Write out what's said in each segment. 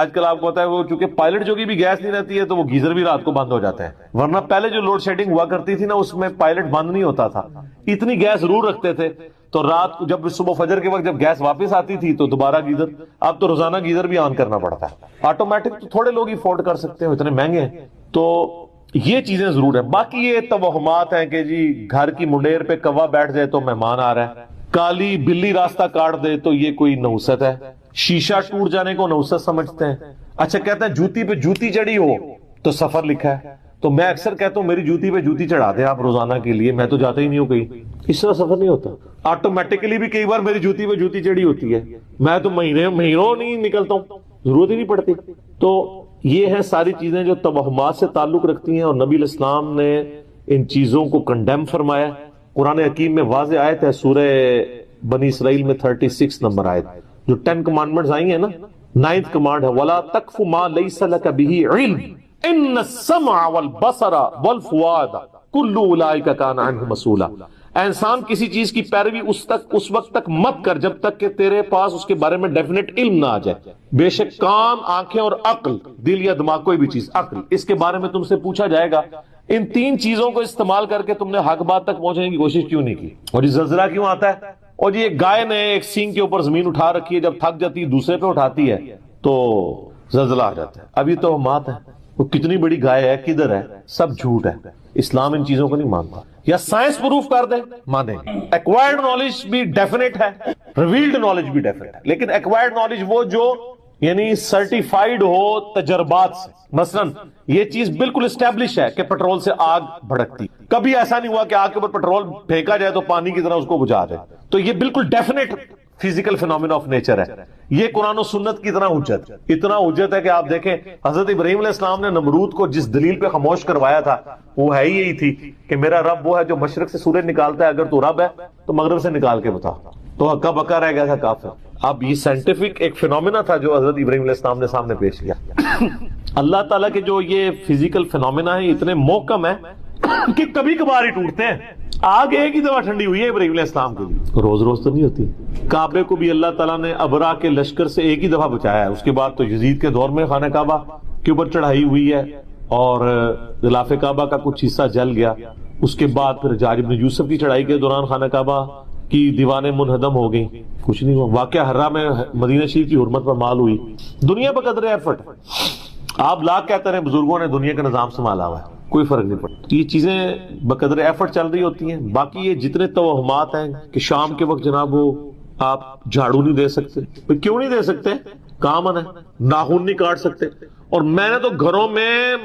آج کل آپ کو پتا ہے وہ چونکہ پائلٹ جو کی بھی گیس نہیں رہتی ہے تو وہ گیزر بھی رات کو بند ہو جاتے ہیں، ورنہ پہلے جو لوڈ شیڈنگ ہوا کرتی تھی نا اس میں پائلٹ بند نہیں ہوتا تھا، اتنی گیس ضرور رکھتے تھے تو رات کو جب صبح فجر کے وقت جب گیس واپس آتی تھی تو دوبارہ گیزر، اب تو روزانہ گیزر بھی آن کرنا پڑتا ہے۔ آٹومیٹک تو تھوڑے لوگ ہی افورڈ کر سکتے ہیں، اتنے مہنگے ہیں۔ تو یہ چیزیں ضرور ہیں۔ باقی یہ توہمات ہیں کہ جی گھر کی منڈیر پہ کوا بیٹھ جائے تو مہمان آ رہا ہے، کالی بلی راستہ کاٹ دے تو یہ کوئی نحوست ہے، شیشہ ٹوٹ جانے کو نحوست سمجھتے ہیں۔ اچھا کہتے ہیں جوتی پہ جوتی چڑھی ہو تو سفر لکھا ہے، تو میں اکثر کہتا ہوں میری جوتی پہ جوتی چڑھا دیں آپ روزانہ کے لیے، میں تو جاتا ہی نہیں ہوں کہیں، اس طرح سفر نہیں ہوتا۔ آٹومیٹکلی بھی کئی بار میری جوتی پہ جوتی چڑھی ہوتی ہے، میں تو مہینوں نہیں نکلتا ہوں، ضرورت ہی نہیں پڑتی۔ تو یہ ہیں ساری چیزیں جو توہمات سے تعلق رکھتی ہیں، اور نبی علیہ السلام نے ان چیزوں کو کنڈیم فرمایا۔ قرآن حکیم میں واضح آیت ہے، سورہ بنی اسرائیل میں 36 نمبر آیت، جو 10 کمانڈمنٹس آئی ہیں نا، 9th کمانڈ ہے، وَلَا تَقْفُ مَا لَيْسَ لَكَ بِهِ عِلْمٍ إِنَّ السَّمْعَ وَالْبَصَرَ وَالْفُؤَادَ كُلُّ أُولَئِكَ كَانَ عَنْهُ مسؤولا۔ اے انسان کسی چیز کی پیروی اس وقت تک مت کر جب تک کہ تیرے پاس اس کے بارے میں ڈیفینیٹ علم نہ آ جائے۔ بے شک کان، آنکھیں اور عقل، دل یا دماغ کوئی بھی چیز، عقل، اس کے بارے میں تم سے پوچھا جائے گا۔ ان 3 چیزوں کو استعمال کر کے تم نے حق بات تک پہنچنے کی کوشش کیوں نہیں کی؟ اور یہ زلزلہ کیوں آتا ہے؟ اور یہ گائے نے ایک سینگ کے اوپر زمین اٹھا رکھی ہے، جب تھک جاتی ہے دوسرے پہ اٹھاتی ہے تو زلزلہ آ جاتا ہے۔ اب یہ توہمات ہے، وہ کتنی بڑی گائے ہے، کدھر ہے، سب جھوٹ ہے۔ اسلام ان چیزوں کو نہیں مانتا۔ یا سائنس پروف کر دے مانیں گے، ایکوائرڈ نالج بھی ڈیفینیٹ ہے، ریویلڈ نالج بھی ڈیفینیٹ ہے، لیکن ایکوائرڈ نالج وہ جو یعنی سرٹیفائیڈ ہو تجربات سے۔ مثلا یہ چیز بالکل اسٹیبلش ہے کہ پیٹرول سے آگ بھڑکتی، کبھی ایسا نہیں ہوا کہ آگ کے اوپر پیٹرول پھینکا جائے تو پانی کی طرح اس کو بجھا دے، تو یہ بالکل definite physical phenomena of nature ہے۔ یہ قرآن و سنت کی طرح حجت، اتنا حجت ہے کہ آپ دیکھیں حضرت ابراہیم علیہ السلام نے نمرود کو جس دلیل پہ خاموش کروایا تھا وہ ہے ہی یہی تھی کہ میرا رب وہ ہے جو مشرق سے سورج نکالتا ہے، اگر تو رب ہے تو مغرب سے نکال کے بتا، تو ہکا بکا رہ گیا تھا کافر۔ اب یہ سائنٹیفک ایک فینومینا تھا جو حضرت ابراہیم علیہ السلام نے سامنے پیش کیا۔ اللہ تعالیٰ کے جو یہ فزیکل فینومینا ہیں اتنے محکم ہیں کہ کبھی کبھار ہی ٹوٹتے ہیں۔ آگ ایک ہی دفعہ ٹھنڈی ہوئی ہے ابراہیم علیہ السلام کے لیے، روز روز تو نہیں ہوتی۔ کعبے کو بھی اللہ تعالیٰ نے ابرا کے لشکر سے ایک ہی دفعہ بچایا ہے، اس کے بعد تو یزید کے دور میں خانہ کعبہ کے اوپر چڑھائی ہوئی ہے اور غلاف کعبہ کا کچھ حصہ جل گیا، اس کے بعد پھر حجاج بن یوسف کی چڑھائی کے دوران خانہ کعبہ کی دیوانیں منہدم ہو گئی، کچھ نہیں ہوا۔ واقعہ حرہ میں مدینہ شریف کی حرمت پر مال ہوئی۔ دنیا پر قدر ایفرٹ، آپ لاکھ کہتے رہے بزرگوں نے دنیا کا نظام سنبھالا ہوا ہے، کوئی فرق نہیں پڑتا۔ یہ چیزیں بقدر ایفرٹ چل رہی ہوتی ہیں۔ باقی یہ جتنے توہمات ہیں کہ شام کے وقت جناب وہ آپ جھاڑو نہیں دے سکتے، کیوں نہیں دے سکتے؟ کامن ہے، ناخن نہیں کاٹ سکتے۔ اور میں نے تو گھروں میں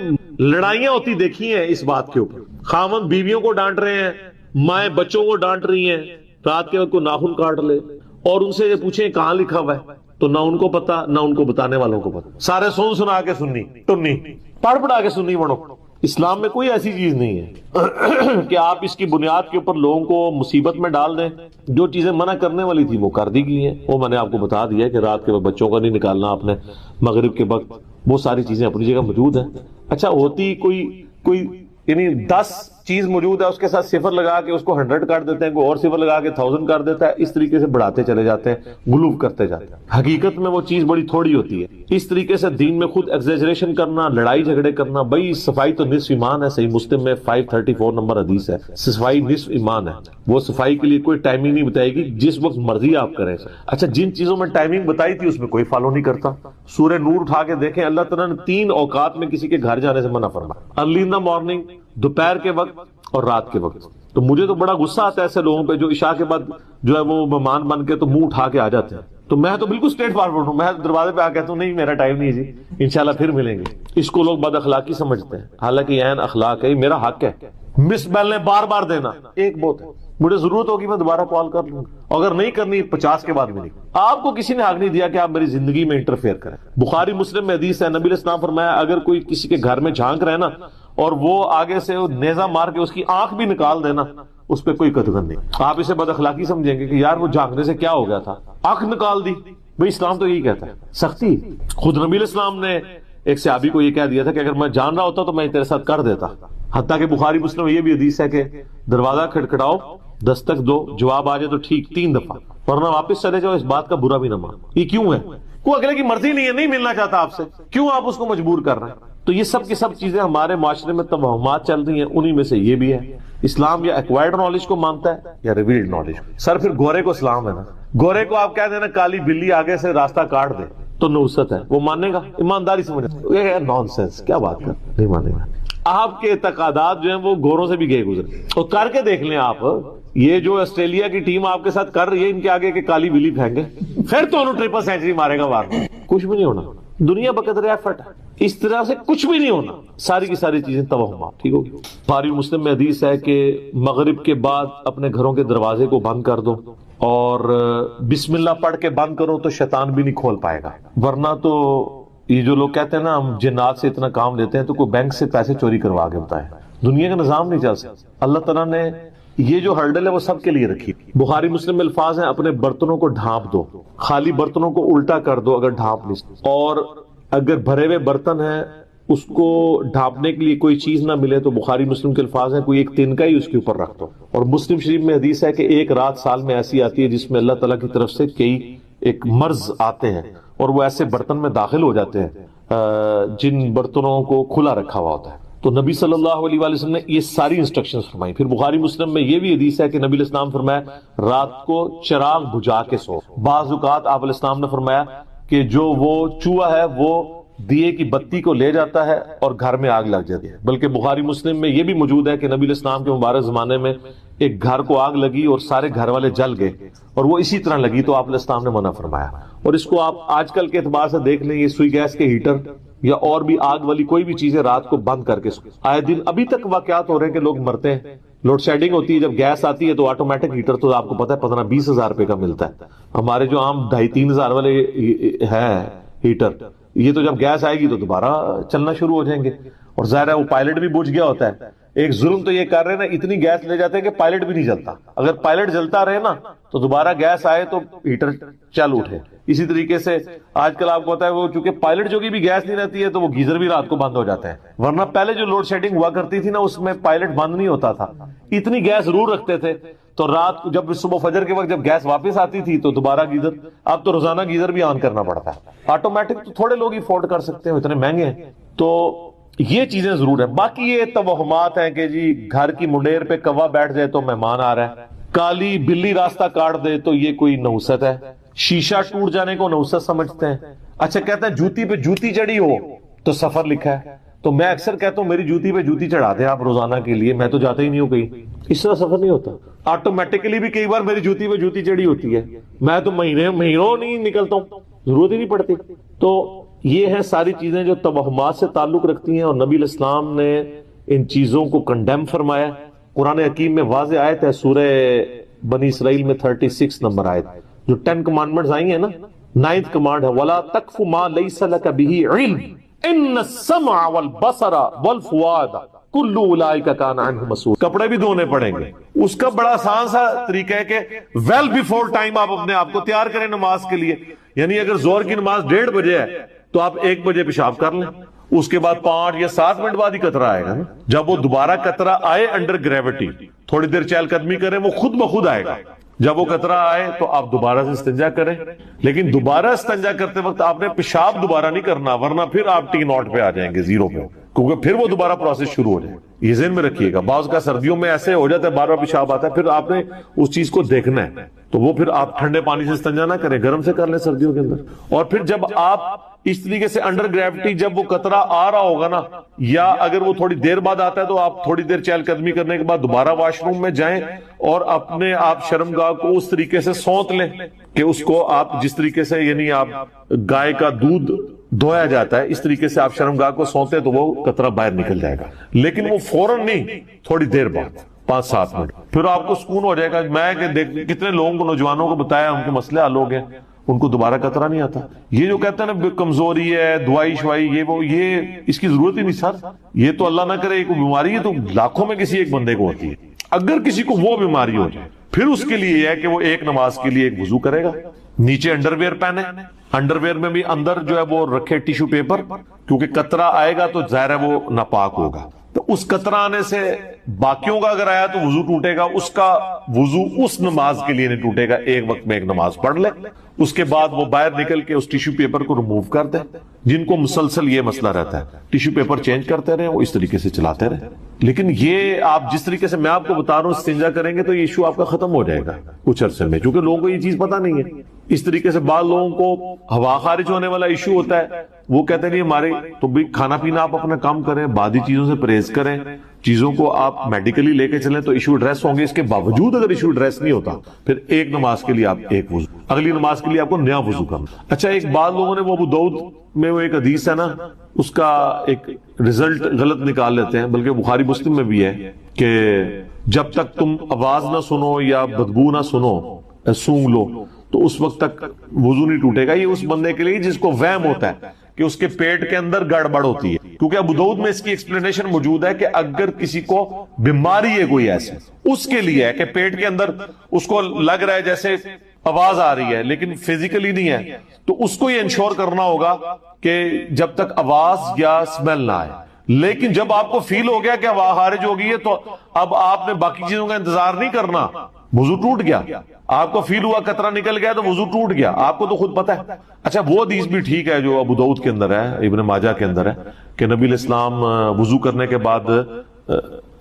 لڑائیاں ہوتی دیکھی ہیں اس بات کے اوپر، خاوند بیویوں کو ڈانٹ رہے ہیں، مائیں بچوں کو ڈانٹ رہی ہیں، رات کے وقت کو ناخن کاٹ لے، اور ان سے پوچھیں کہاں لکھا ہوا ہے تو نہ ان کو پتا نہ ان کو بتانے والوں کو پتا، سارے سنا کے سننی ٹنی پڑھ پڑھا کے سننی بڑھو۔ اسلام میں کوئی ایسی چیز نہیں ہے کہ آپ اس کی بنیاد کے اوپر لوگوں کو مصیبت میں ڈال دیں۔ جو چیزیں منع کرنے والی تھی وہ کر دی گئی ہیں، وہ میں نے آپ کو بتا دیا کہ رات کے وقت بچوں کا نہیں نکالنا آپ نے، مغرب کے وقت، وہ ساری چیزیں اپنی جگہ موجود ہیں۔ اچھا ہوتی کوئی یعنی 10 چیز موجود ہے، اس کے ساتھ صفر لگا کے اس کو 100 کر دیتے ہیں، کوئی اور صفر لگا کے 1000 کر دیتا ہے، اس طریقے سے بڑھاتے چلے جاتے ہیں، غلو کرتے جاتے ہیں۔ حقیقت میں وہ چیز بڑی تھوڑی ہوتی ہے۔ اس طریقے سے دین میں خود ایگزیجریشن کرنا، لڑائی جھگڑے کرنا، بھائی صفائی تو نصف ایمان ہے، صحیح مسلم میں 534 نمبر حدیث ہے، صفائی نصف ایمان ہے۔ وہ صفائی کے لیے کوئی ٹائمنگ نہیں بتائے گی، جس وقت مرضی آپ کریں۔ اچھا جن چیزوں میں ٹائمنگ بتائی تھی اس میں کوئی فالو نہیں کرتا۔ سورہ نور اٹھا کے دیکھیں، اللہ تعالیٰ نے 3 اوقات میں کسی کے گھر جانے سے منع فرمایا، ارلی ان دا مارننگ، دوپہر کے وقت اور رات کے وقت۔ تو مجھے تو بڑا غصہ آتا ہے ایسے لوگوں پہ جو عشاء کے بعد جو ہے وہ مہمان بن کے تو منہ اٹھا کے آ جاتے ہیں۔ تو میں تو بالکل اسٹریٹ فارورڈ ہوں، میں دروازے پہ آ کہتا ہوں نہیں میرا ٹائم نہیں جی، انشاءاللہ پھر ملیں گے۔ اس کو لوگ بد اخلاقی سمجھتے ہیں، حالانکہ عین اخلاق ہے، میرا حق ہے۔ مس بیل نے بار بار دینا ایک بہت ہے، مجھے ضرورت ہوگی میں دوبارہ کال کر لوں گا، اگر نہیں کرنی 50 کے بعد ملی۔ آپ کو کسی نے حق نہیں دیا کہ آپ میری زندگی میں انٹرفیئر کریں۔ بخاری مسلم میں حدیث ہے، نبی علیہ السلام فرمایا اگر کوئی کسی کے گھر میں جھانک رہے نا اور وہ آگے سے نیزہ مار کے اس کی آنکھ بھی نکال دینا، اس پہ کوئی قدغن نہیں۔ آپ اسے بد اخلاقی سمجھیں گے کہ یار وہ جھانکنے سے کیا ہو گیا تھا، آنکھ نکال دی، بھئی اسلام تو یہی کہتا ہے سختی۔ خود نبی علیہ السلام نے ایک صحابی کو یہ کہہ دیا تھا کہ اگر میں جان رہا ہوتا تو میں تیرے ساتھ کر دیتا۔ حتیٰ کہ بخاری مسلم یہ بھی حدیث ہے کہ دروازہ کھٹکھٹاؤ، دستک دو، جواب آ جائے تو ٹھیک 3 دفعہ، ورنہ واپس چلے جاؤ، اس بات کا برا بھی نہ مان۔ یہ کیوں ہے کوئی اگلے کی مرضی نہیں ہے، نہیں ملنا چاہتا آپ سے، کیوں آپ اس کو مجبور کر رہے ہیں؟ تو یہ سب کی سب چیزیں ہمارے معاشرے میں توہمات چل رہی ہیں، انہی میں سے یہ بھی ہے۔ اسلام یا ایکوائرڈ نالج کو مانتا ہے یا ریویلڈ نالج کو۔ سر پھر گورے کو اسلام ہے نا، گورے کو آپ کہہ دینا کالی بلی آگے سے راستہ کاٹ دے تو نوست ہے، وہ مانے گا؟ ایمانداری سے مجھے یہ نان سینس، کیا بات کر، نہیں مانے گا۔ آپ کے اعتقادات جو ہیں وہ گوروں سے بھی گئے گزرے، تو کر کے دیکھ لیں آپ، یہ جو آسٹریلیا کی ٹیم آپ کے ساتھ کر رہی ہے، ان کے آگے کہ کالی بلی پھینکے پھر تو انہوں ٹرپل سینچری مارے گا وار، کچھ بھی نہیں ہونا، دنیا بقدر ایفرٹ ہے، اس طرح سے کچھ بھی نہیں ہونا، ساری کی ساری چیزیں توہمات، ٹھیک ہوگی۔ بخاری مسلم میں حدیث ہے کہ مغرب کے بعد اپنے گھروں کے دروازے کو بند کر دو اور بسم اللہ پڑھ کے بند کرو تو شیطان بھی نہیں کھول پائے گا، ورنہ تو یہ جو لوگ کہتے ہیں نا ہم جنات سے اتنا کام لیتے ہیں، تو کوئی بینک سے پیسے چوری کروا کے بتائے، دنیا کا نظام نہیں چل سکتا۔ اللہ تعالیٰ نے یہ جو ہرڈل ہے وہ سب کے لیے رکھی۔ بخاری مسلم میں الفاظ ہیں اپنے برتنوں کو ڈھانپ دو، خالی برتنوں کو الٹا کر دو اگر ڈھانپ نہیں، اور اگر بھرے ہوئے برتن ہیں اس کو ڈھانپنے کے لیے کوئی چیز نہ ملے تو بخاری مسلم کے الفاظ ہیں کوئی ایک تنکا ہی اس کے اوپر رکھ دو۔ اور مسلم شریف میں حدیث ہے کہ ایک رات سال میں ایسی آتی ہے جس میں اللہ تعالیٰ کی طرف سے کئی ایک مرض آتے ہیں اور وہ ایسے برتن میں داخل ہو جاتے ہیں جن برتنوں کو کھلا رکھا ہوا ہوتا ہے۔ تو نبی صلی اللہ علیہ وآلہ وسلم نے یہ ساری انسٹرکشنز فرمائی۔ پھر بخاری مسلم میں یہ بھی حدیث ہے کہ نبی علیہ السلام فرمایا رات کو چراغ بجھا کے سو۔ بعض اوقات آپ علیہ السلام نے فرمایا کہ جو وہ چوہا ہے وہ دیے کی بتی کو لے جاتا ہے اور گھر میں آگ لگ جاتی ہے، بلکہ بخاری مسلم میں یہ بھی موجود ہے کہ نبی علیہ السلام کے مبارک زمانے میں ایک گھر کو آگ لگی اور سارے گھر والے جل گئے اور وہ اسی طرح لگی، تو آپ علیہ السلام نے منع فرمایا۔ اور اس کو آپ آج کل کے اعتبار سے دیکھ لیں، یہ سوئی گیس کے ہیٹر یا اور بھی آگ والی کوئی بھی چیزیں رات کو بند کر کے آئے دن ابھی تک واقعات ہو رہے ہیں کہ لوگ مرتے ہیں۔ لوڈ شیڈنگ ہوتی ہے، جب گیس آتی ہے تو آٹومیٹک ہیٹر تو آپ کو پتا ہے 15-20 ہزار روپے کا ملتا ہے، ہمارے جو عام 2,5-3 ہزار والے ہیں ہیٹر، یہ تو جب گیس آئے گی تو دوبارہ چلنا شروع ہو جائیں گے۔ اور ظاہر ہے وہ پائلٹ بھی بجھ گیا ہوتا ہے۔ ایک ظلم تو یہ کر رہے ہیں نا، اتنی گیس لے جاتے ہیں کہ پائلٹ بھی نہیں جلتا، اگر پائلٹ جلتا رہے نا تو دوبارہ گیس آئے تو ہیٹر چل اٹھے۔ اسی طریقے سے آج کل آپ کو پتا ہے وہ چونکہ پائلٹ جو بھی گیس نہیں رہتی ہے تو وہ گیزر بھی رات کو بند ہو جاتا ہے، ورنہ پہلے جو لوڈ شیڈنگ ہوا کرتی تھی نا اس میں پائلٹ بند نہیں ہوتا تھا، اتنی گیس ضرور رکھتے تھے، تو رات کو جب صبح فجر کے وقت جب گیس واپس آتی تھی تو دوبارہ گیزر، اب تو روزانہ گیزر بھی آن کرنا پڑتا ہے آٹومیٹک، تو تھوڑے لوگ افورڈ کر سکتے ہیں، اتنے مہنگے ہیں۔ تو یہ چیزیں ضرور ہیں، باقی یہ توہمات ہیں کہ جی گھر کی منڈیر پہ کوا بیٹھ جائے تو مہمان آ رہا ہے، کالی بلی راستہ کاٹ دے تو یہ کوئی نحوست ہے، شیشہ ٹوٹ جانے کو نحوست سمجھتے ہیں۔ اچھا کہتے ہیں جوتی پہ جوتی چڑھی ہو تو سفر لکھا ہے، تو میں اکثر کہتا ہوں میری جوتی پہ جوتی چڑھا دیں آپ روزانہ کے لیے، میں تو جاتا ہی نہیں ہوں کہیں، اس طرح سفر نہیں ہوتا۔ آٹومیٹکلی بھی کئی بار میری جوتی پہ جوتی چڑھی ہوتی ہے، میں تو مہینوں نہیں نکلتا ہوں، ضرورت ہی نہیں پڑتی۔ تو یہ ہیں ساری چیزیں جو توہمات سے تعلق رکھتی ہیں، اور نبی علیہ السلام نے ان چیزوں کو کنڈیم فرمایا۔ قرآن حکیم میں واضح آیت ہے سورہ بنی اسرائیل میں 36 نمبر آیت، جو 10 کمانڈمنٹس آئی ہیں نا، 9th کمانڈ ہے وَلَا تَقْفُ مَا لَيْسَ لَكَ بِهِ عِلْمٍ إِنَّ السَّمْعَ وَالْبَصَرَ وَالْفُؤَادَ كُلُّ أُولَئِكَ كَانَ عَنْهُ مسؤولا۔ کپڑے بھی دھونے پڑیں گے، اس کا بڑا آسان سا طریقہ ہے کہ ویل بیفور ٹائم آپ اپنے آپ کو تیار کریں نماز کے لیے، یعنی اگر زہر کی نماز 1:30 بجے ہے تو آپ 1 بجے پیشاب کر لیں، اس کے بعد 5 یا 7 منٹ بعد ہی قطرہ آئے گا نا، جب وہ دوبارہ قطرہ آئے انڈر گریوٹی تھوڑی دیر چہل قدمی کریں وہ خود بخود آئے گا، جب وہ قطرہ آئے تو آپ دوبارہ سے استنجا کریں، لیکن دوبارہ استنجا کرتے وقت آپ نے پیشاب دوبارہ نہیں کرنا، ورنہ پھر آپ T0 پہ آ جائیں گے، 0 پہ، کیونکہ پھر وہ دوبارہ پروسیس شروع ہو جائے۔ یہ ذہن میں رکھیے گا، بعض کا سردیوں میں ایسے ہو جاتا ہے بار بار پیشاب آتا ہے، پھر آپ نے اس چیز کو دیکھنا ہے، تو وہ پھر آپ ٹھنڈے پانی سے استنجا نہ کریں، گرم سے کر لیں سردیوں کے اندر۔ اور پھر جب آپ اس طریقے سے انڈر گریوٹی جب وہ قطرہ آ رہا ہوگا نا، یا اگر وہ تھوڑی دیر بعد آتا ہے تو آپ تھوڑی دیر چہل قدمی کرنے کے بعد دوبارہ واش روم میں جائیں اور اپنے آپ شرمگاہ کو اس طریقے سے سونت لیں کہ اس کو آپ جس طریقے سے، یعنی آپ گائے کا دودھ دھویا جاتا ہے اس طریقے سے آپ شرمگاہ کو سونتے تو وہ قطرہ باہر نکل جائے گا، لیکن وہ فوراً نہیں، تھوڑی دیر بعد 5-7 منٹ، پھر آپ کو سکون ہو جائے گا۔ میں کتنے لوگوں کو، نوجوانوں کو بتایا ان کے مسئلے حل ہو گئے، ان کو دوبارہ قطرہ نہیں آتا۔ یہ جو کہتے ہیں نا کمزوری ہے، دوائی شوائی، یہ اس کی ضرورت ہی نہیں سر، یہ تو اللہ نہ کرے کوئی بیماری ہے تو لاکھوں میں کسی ایک بندے کو ہوتی ہے، اگر کسی کو وہ بیماری ہو جائے پھر اس کے لیے یہ ہے کہ وہ ایک نماز کے لیے ایک وضو کرے گا، نیچے انڈر ویئر پہنے، انڈر ویئر میں بھی اندر جو ہے وہ رکھے ٹیشو پیپر، کیونکہ قطرہ آئے گا تو ظاہر ہے وہ ناپاک ہوگا، تو اس قطرہ آنے سے باقیوں کا اگر آیا تو وضو ٹوٹے گا، اس کا وضو اس نماز کے لیے نہیں ٹوٹے گا، ایک وقت میں ایک نماز پڑھ لے، اس کے بعد وہ باہر نکل کے اس ٹیشو پیپر کو ریموو کر دے۔ جن کو مسلسل یہ مسئلہ رہتا ہے ٹیشو پیپر چینج کرتے رہے، وہ اس طریقے سے چلاتے رہے۔ لیکن یہ آپ جس طریقے سے میں آپ کو بتا رہا ہوں استنجا کریں گے تو یہ ایشو آپ کا ختم ہو جائے گا کچھ عرصے میں، کیونکہ لوگوں کو یہ چیز پتہ نہیں ہے۔ اس طریقے سے بعض لوگوں کو ہوا خارج ہونے والا ایشو ہوتا ہے، وہ کہتے ہیں ہمارے تو بھی کھانا پینا آپ اپنا کام کریں، بعضی چیزوں سے پرہیز کریں، چیزوں کو آپ میڈیکلی لے کے چلیں تو ایشو ایڈریس ہوں گے۔ اس کے باوجود اگر ایشو ایڈریس نہیں ہوتا پھر ایک نماز کے لیے آپ ایک وضو، اگلی نماز کے لیے آپ کو نیا وضو کرنا۔ اچھا، ایک بعض لوگوں نے وہ ابو داؤد میں وہ ایک حدیث ہے نا، اس کا ایک رزلٹ غلط نکال لیتے ہیں، بلکہ بخاری مسلم میں بھی ہے کہ جب تک تم آواز نہ سنو یا بدبو نہ سنو، سونگ لو، تو اس وقت تک وضو نہیں ٹوٹے گا۔ یہ اس بندے کے لیے جس کو وہم ہوتا ہے کہ اس کے پیٹ کے اندر گڑبڑ ہوتی ہے، کیونکہ ابو داؤد میں اس کی ایکسپلینیشن موجود ہے کہ اگر کسی کو بیماری ہے کوئی ایسی، اس کے لیے ہے کہ پیٹ کے اندر اس کو لگ رہا ہے جیسے آواز آ رہی ہے لیکن فزیکلی نہیں ہے، تو اس کو یہ انشور کرنا ہوگا کہ جب تک آواز یا اسمیل نہ آئے۔ لیکن جب آپ کو فیل ہو گیا کہ آواز خارج ہو گئی ہے تو اب آپ نے باقی چیزوں کا انتظار نہیں کرنا، وضو ٹوٹ گیا۔ آپ کو فیل ہوا قطرہ نکل گیا تو وضو ٹوٹ گیا، آپ کو تو خود پتہ ہے۔ اچھا، وہ حدیث بھی ٹھیک ہے جو ابو داؤد کے اندر ہے، ابن ماجہ کے اندر ہے، کہ نبی علیہ السلام وضو کرنے کے بعد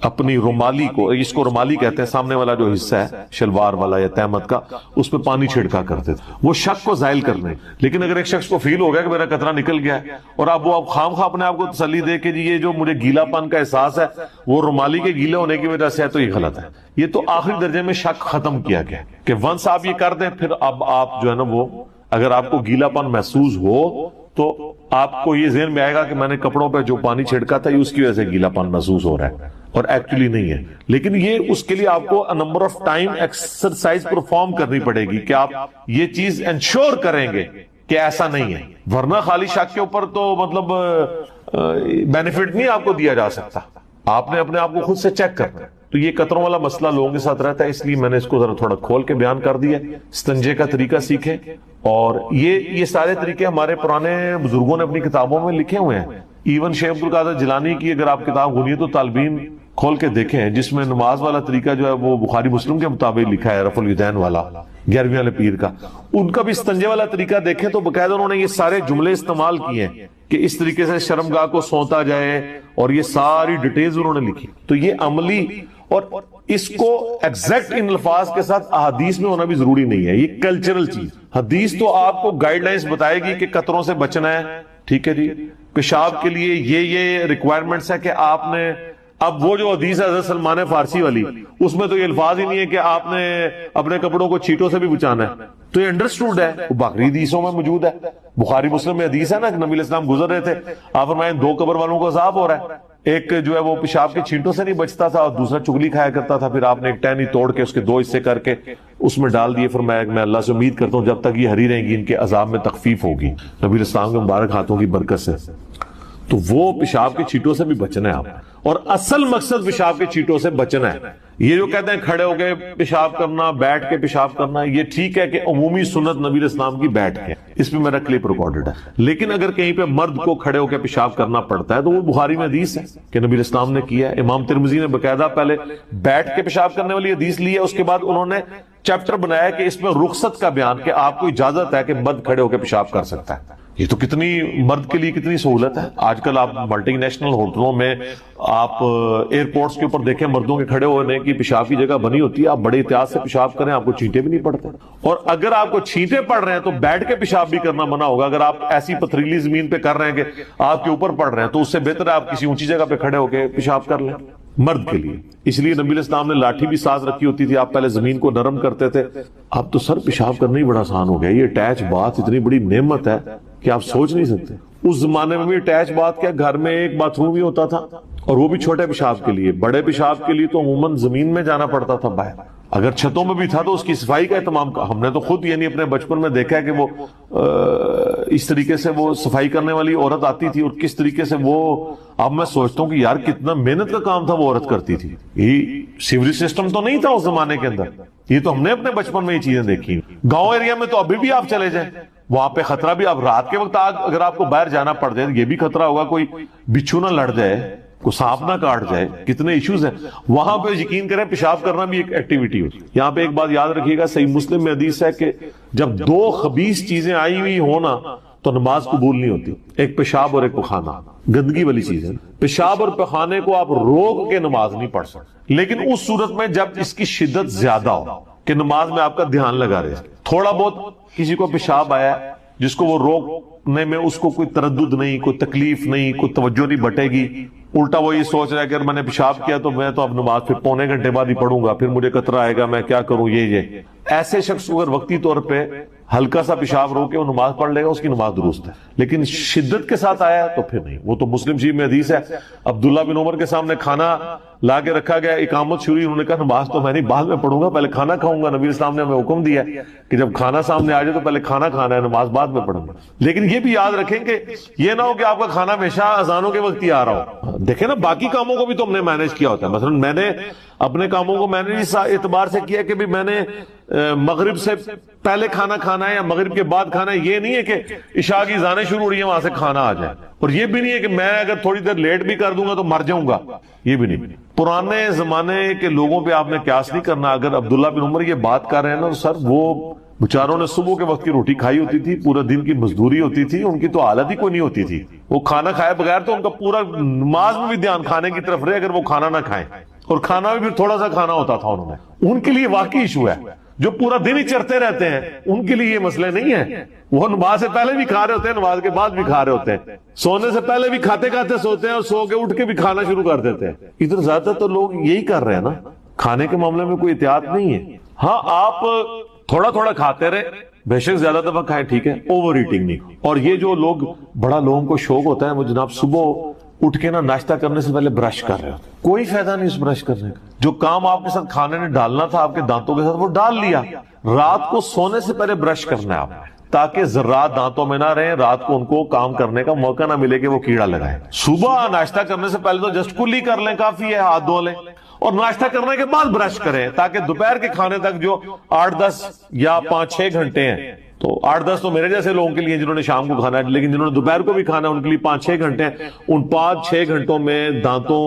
اپنی رومالی کو، اس کو رومالی کہتے ہیں، سامنے والا جو حصہ ہے شلوار والا یا تہمت کا، اس پہ پانی چھڑکا کرتے تھے وہ شک کو زائل کرنے۔ لیکن اگر ایک شخص کو فیل ہو گیا کہ میرا قطرہ نکل گیا ہے اور اب وہ خام خواہ اپنے آپ کو تسلی دے کہ جی یہ جو مجھے گیلا پن کا احساس ہے وہ رومالی کے گیلے ہونے کی وجہ سے ہے، تو یہ غلط ہے۔ یہ تو آخری درجے میں شک ختم کیا گیا کہ ونس آپ یہ کر دیں پھر اب آپ جو ہے نا وہ، اگر آپ کو گیلا پن محسوس ہو تو آپ کو یہ ذہن میں آئے گا کہ میں نے کپڑوں پہ جو پانی چھڑکا تھا یہ اس کی وجہ سے گیلا پن محسوس ہو رہا ہے، اور ایکچولی نہیں ہے۔ لیکن یہ اس کے لیے آپ کو number of time exercise perform کرنی پڑے گی کہ آپ یہ چیز انشور کریں گے کہ ایسا نہیں ہے، ورنہ خالی شک کے اوپر تو مطلب بینیفٹ نہیں آپ کو دیا جا سکتا، آپ نے اپنے آپ کو خود سے چیک کرنا ہے۔ تو یہ قطروں والا مسئلہ لوگوں کے ساتھ رہتا ہے، اس لیے میں نے اس کو ذرا تھوڑا کھول کے بیان کر دیا۔ استنجے کا طریقہ سیکھیں، اور یہ سارے طریقے ہمارے پرانے بزرگوں نے اپنی کتابوں میں لکھے ہوئے ہیں۔ ایون شیخ عبد القادر جیلانی کی اگر آپ کتاب غنیت الطالبین کھول کے دیکھیں، جس میں نماز والا طریقہ جو ہے وہ بخاری مسلم کے مطابق لکھا ہے، رفع الیدین والا 11ویں والے پیر کا، ان کا بھی استنجے والا طریقہ دیکھیں تو باقاعدہ انہوں نے یہ سارے جملے استعمال کیے ہیں کہ اس طریقے سے شرمگاہ کو سونتا جائے، اور یہ ساری ڈیٹیلز انہوں نے لکھی۔ تو یہ عملی، اور اس کو ایگزیکٹ ان الفاظ کے ساتھ احادیث میں ہونا بھی ضروری نہیں ہے، یہ کلچرل چیز۔ حدیث تو آپ کو گائیڈ لائنز بتائے گی کہ قطروں سے بچنا ہے، ٹھیک ہے جی، پیشاب کے لیے یہ ریکوائرمنٹس ہے کہ آپ نے، اب وہ جو حدیث ہے حضرت سلمان فارسی والی، اس میں تو یہ الفاظ ہی نہیں ہے کہ آپ نے اپنے کپڑوں کو چیٹوں سے بھی بچانا ہے، تو یہ انڈرسٹوڈ ہے، وہ باقی حدیثوں میں موجود ہے۔ بخاری مسلم میں حدیث ہے نا کہ نبی علیہ السلام گزر رہے تھے، آپ فرمائیں 2 قبر والوں کو عذاب ہو رہا ہے، ایک جو ہے وہ پیشاب کے چھینٹوں سے نہیں بچتا تھا اور دوسرا چگلی کھایا کرتا تھا، پھر آپ نے ایک ٹہنی توڑ کے اس کے 2 حصے کر کے اس میں ڈال دیے، فرمایا کہ میں اللہ سے امید کرتا ہوں جب تک یہ ہری رہیں گی ان کے عذاب میں تخفیف ہوگی نبی علیہ السلام کے مبارک ہاتھوں کی برکت سے۔ تو وہ پیشاب کے چھینٹوں سے بھی بچنا ہے آپ، اور اصل مقصد پیشاب کے چھینٹوں سے بچنا ہے۔ یہ جو کہتے ہیں کھڑے ہو کے پیشاب کرنا، بیٹھ کے پیشاب کرنا، یہ ٹھیک ہے کہ عمومی سنت نبی علیہ السلام کی بیٹھ کے، اس میں میرا کلپ ریکارڈڈ ہے، لیکن اگر کہیں پہ مرد کو کھڑے ہو کے پیشاب کرنا پڑتا ہے تو وہ بخاری میں حدیث ہے کہ نبی علیہ السلام نے کیا ہے۔ امام ترمذی نے باقاعدہ پہلے بیٹھ کے پیشاب کرنے والی حدیث لی ہے، اس کے بعد انہوں نے چیپٹر بنایا کہ اس میں رخصت کا بیان کہ آپ کو اجازت ہے کہ مرد کھڑے ہو کے پیشاب کر سکتا ہے۔ یہ تو کتنی مرد کے لیے کتنی سہولت ہے۔ آج کل آپ ملٹی نیشنل ہوٹلوں میں، آپ ایئرپورٹس کے اوپر دیکھیں، مردوں کے کھڑے ہونے کی پیشاب کی جگہ بنی ہوتی ہے، آپ بڑے احتیاط سے پیشاب کریں، آپ کو چھینٹے بھی نہیں پڑتے، اور اگر آپ کو چھینٹے پڑ رہے ہیں تو بیٹھ کے پیشاب بھی کرنا منع ہوگا۔ اگر آپ ایسی پتھریلی زمین پہ کر رہے ہیں کہ آپ کے اوپر پڑ رہے ہیں تو اس سے بہتر ہے آپ کسی اونچی جگہ پہ کھڑے ہو کے پیشاب کر لیں مرد کے لیے۔ اس لیے نبی علیہ السلام نے لاٹھی بھی ساتھ رکھی ہوتی تھی، آپ پہلے زمین کو نرم کرتے تھے۔ اب تو سر پیشاب کرنا ہی بڑا آسان ہو گیا، یہ اٹیچ باتھ اتنی بڑی نعمت ہے کہ آپ سوچ نہیں سکتے۔ اس زمانے میں بھی اٹیچ باتھ کیا، گھر میں ایک باتھ روم بھی ہوتا تھا، اور وہ بھی چھوٹے پیشاب کے لیے۔ بڑے پیشاب کے لیے تو عموماً زمین میں جانا پڑتا تھا باہر، اگر چھتوں میں بھی تھا تو اس کی صفائی کا اہتمام ہم نے تو خود یعنی اپنے بچپن میں دیکھا ہے کہ وہ اس طریقے سے وہ صفائی کرنے والی عورت آتی تھی، اور کس طریقے سے وہ، اب میں سوچتا ہوں کہ یار کتنا محنت کا کام تھا وہ عورت کرتی تھی۔ یہ سیوریج سسٹم تو نہیں تھا اس زمانے کے اندر، یہ تو ہم نے اپنے بچپن میں یہ چیزیں دیکھی۔ گاؤں ایریا میں تو ابھی بھی آپ چلے جائیں، وہاں پہ خطرہ بھی، اب رات کے وقت اگر آپ کو باہر جانا پڑ جائے یہ بھی خطرہ ہوگا کوئی بچھو نہ لڑ جائے، کو سانپ نہ کاٹ جائے، کتنے ایشوز ہیں وہاں پہ. یقین کریں پیشاب کرنا بھی ایک ایکٹیویٹی ہوتی ہے. یہاں پہ ایک بات یاد رکھیے گا، صحیح مسلم میں حدیث ہے کہ جب دو خبیث چیزیں آئی ہوئی ہونا تو نماز قبول نہیں ہوتی. ایک پیشاب اور ایک پخانہ، گندگی والی چیز ہے. پیشاب اور پخانے کو آپ روک کے نماز نہیں پڑھ سکتے، لیکن اس صورت میں جب اس کی شدت زیادہ ہو کہ نماز میں آپ کا دھیان لگا رہے. تھوڑا بہت کسی کو پیشاب آیا جس کو وہ روکنے میں اس کو کوئی تردد نہیں، کوئی تکلیف نہیں، کوئی توجہ نہیں بٹے گی، الٹا وہ یہ سوچ رہا ہے کہ اگر میں نے پیشاب کیا تو میں تو اب نماز پھر پونے گھنٹے بعد ہی پڑھوں گا، پھر مجھے قطرہ آئے گا، میں کیا کروں. یہ ایسے شخص اگر وقتی طور پہ ہلکا سا پیشاب رو کے وہ نماز پڑھ لے گا، اس کی نماز درست ہے. لیکن شدت کے ساتھ آیا تو پھر نہیں. وہ تو مسلم شریف میں حدیث ہے، عبداللہ بن عمر کے سامنے کھانا لا کے رکھا گیا، اقامت شروع، انہوں نے کہا نماز تو میں نہیں، بعد میں پڑھوں گا، پہلے کھانا کھاؤں گا. نبی اسلام نے ہمیں حکم دیا کہ جب کھانا سامنے آ جائے تو پہلے کھانا کھانا ہے، نماز بعد میں پڑھوں گا. لیکن یہ بھی یاد رکھیں کہ یہ نہ ہو کہ آپ کا کھانا ہمیشہ اذانوں کے وقت ہی آ رہا ہو. دیکھیں نا باقی کاموں کو بھی تو ہم نے مینج کیا ہوتا ہے. مثلا میں نے اپنے کاموں کو میں نے اس اعتبار سے کیا کہ بھی میں نے مغرب سے پہلے کھانا کھانا ہے یا مغرب کے بعد کھانا ہے. یہ نہیں ہے کہ عشاء کی اذانیں شروع ہو رہی ہیں وہاں سے کھانا آ جائے. اور یہ بھی نہیں ہے کہ میں اگر تھوڑی دیر لیٹ بھی کر دوں گا تو مر جاؤں گا، یہ بھی نہیں. پرانے زمانے کے لوگوں پہ آپ نے قیاس نہیں کرنا. اگر عبداللہ بن عمر یہ بات کر رہے ہیں نا تو سر وہ بیچاروں نے صبح کے وقت کی روٹی کھائی ہوتی تھی، پورا دن کی مزدوری ہوتی تھی، ان کی تو حالت ہی کوئی نہیں ہوتی تھی. وہ کھانا کھائے بغیر تو ان کا پورا نماز میں بھی دھیان کھانے کی طرف رہے اگر وہ کھانا نہ کھائیں، اور کھانا بھی پھر تھوڑا سا کھانا ہوتا تھا انہوں نے. ان کے لیے واقعی ایشو ہے. جو پورا دن ہی چرتے رہتے ہیں ان کے لیے یہ مسئلے نہیں ہیں. وہ نماز سے پہلے بھی کھا رہے ہوتے ہیں، نماز کے بعد بھی کھا رہے ہوتے ہیں، سونے سے پہلے بھی کھاتے کھاتے سوتے ہیں اور سو کے اٹھ کے بھی کھانا شروع کر دیتے ہیں. ادھر زیادہ تو لوگ یہی کر رہے ہیں نا. کھانے کے معاملے میں کوئی احتیاط نہیں ہے. ہاں آپ تھوڑا تھوڑا کھاتے رہے، بے شک زیادہ دفعہ کھائیں ٹھیک ہے، اوور ایٹنگ نہیں. اور یہ جو لوگ بڑا لوگوں کو شوق ہوتا ہے وہ جناب صبح اٹھ کے نا ناشتہ کرنے سے پہلے برش کر رہے ہوتے، کوئی فائدہ نہیں اس برش کرنے کا. جو کام آپ کے ساتھ کھانے نے ڈالنا تھا آپ کے دانتوں کے ساتھ وہ ڈال لیا. رات کو سونے سے پہلے برش کرنا ہے آپ نے تاکہ ذرات دانتوں میں نہ رہیں، رات کو ان کو کام کرنے کا موقع نہ ملے کہ وہ کیڑا لگائے. صبح ناشتہ کرنے سے پہلے تو جسٹ کلی کر لیں، کافی ہے، ہاتھ دھو لیں اور ناشتہ کرنے کے بعد برش کریں تاکہ دوپہر کے کھانے تک جو 8-10 یا 5-6 گھنٹے ہیں، تو 8-10 تو میرے جیسے لوگوں کے لیے جنہوں نے شام کو کھانا ہے، لیکن جنہوں نے دوپہر کو بھی کھانا ہے ان کے لیے 5-6 گھنٹے ہیں. ان 5-6 گھنٹوں میں دانتوں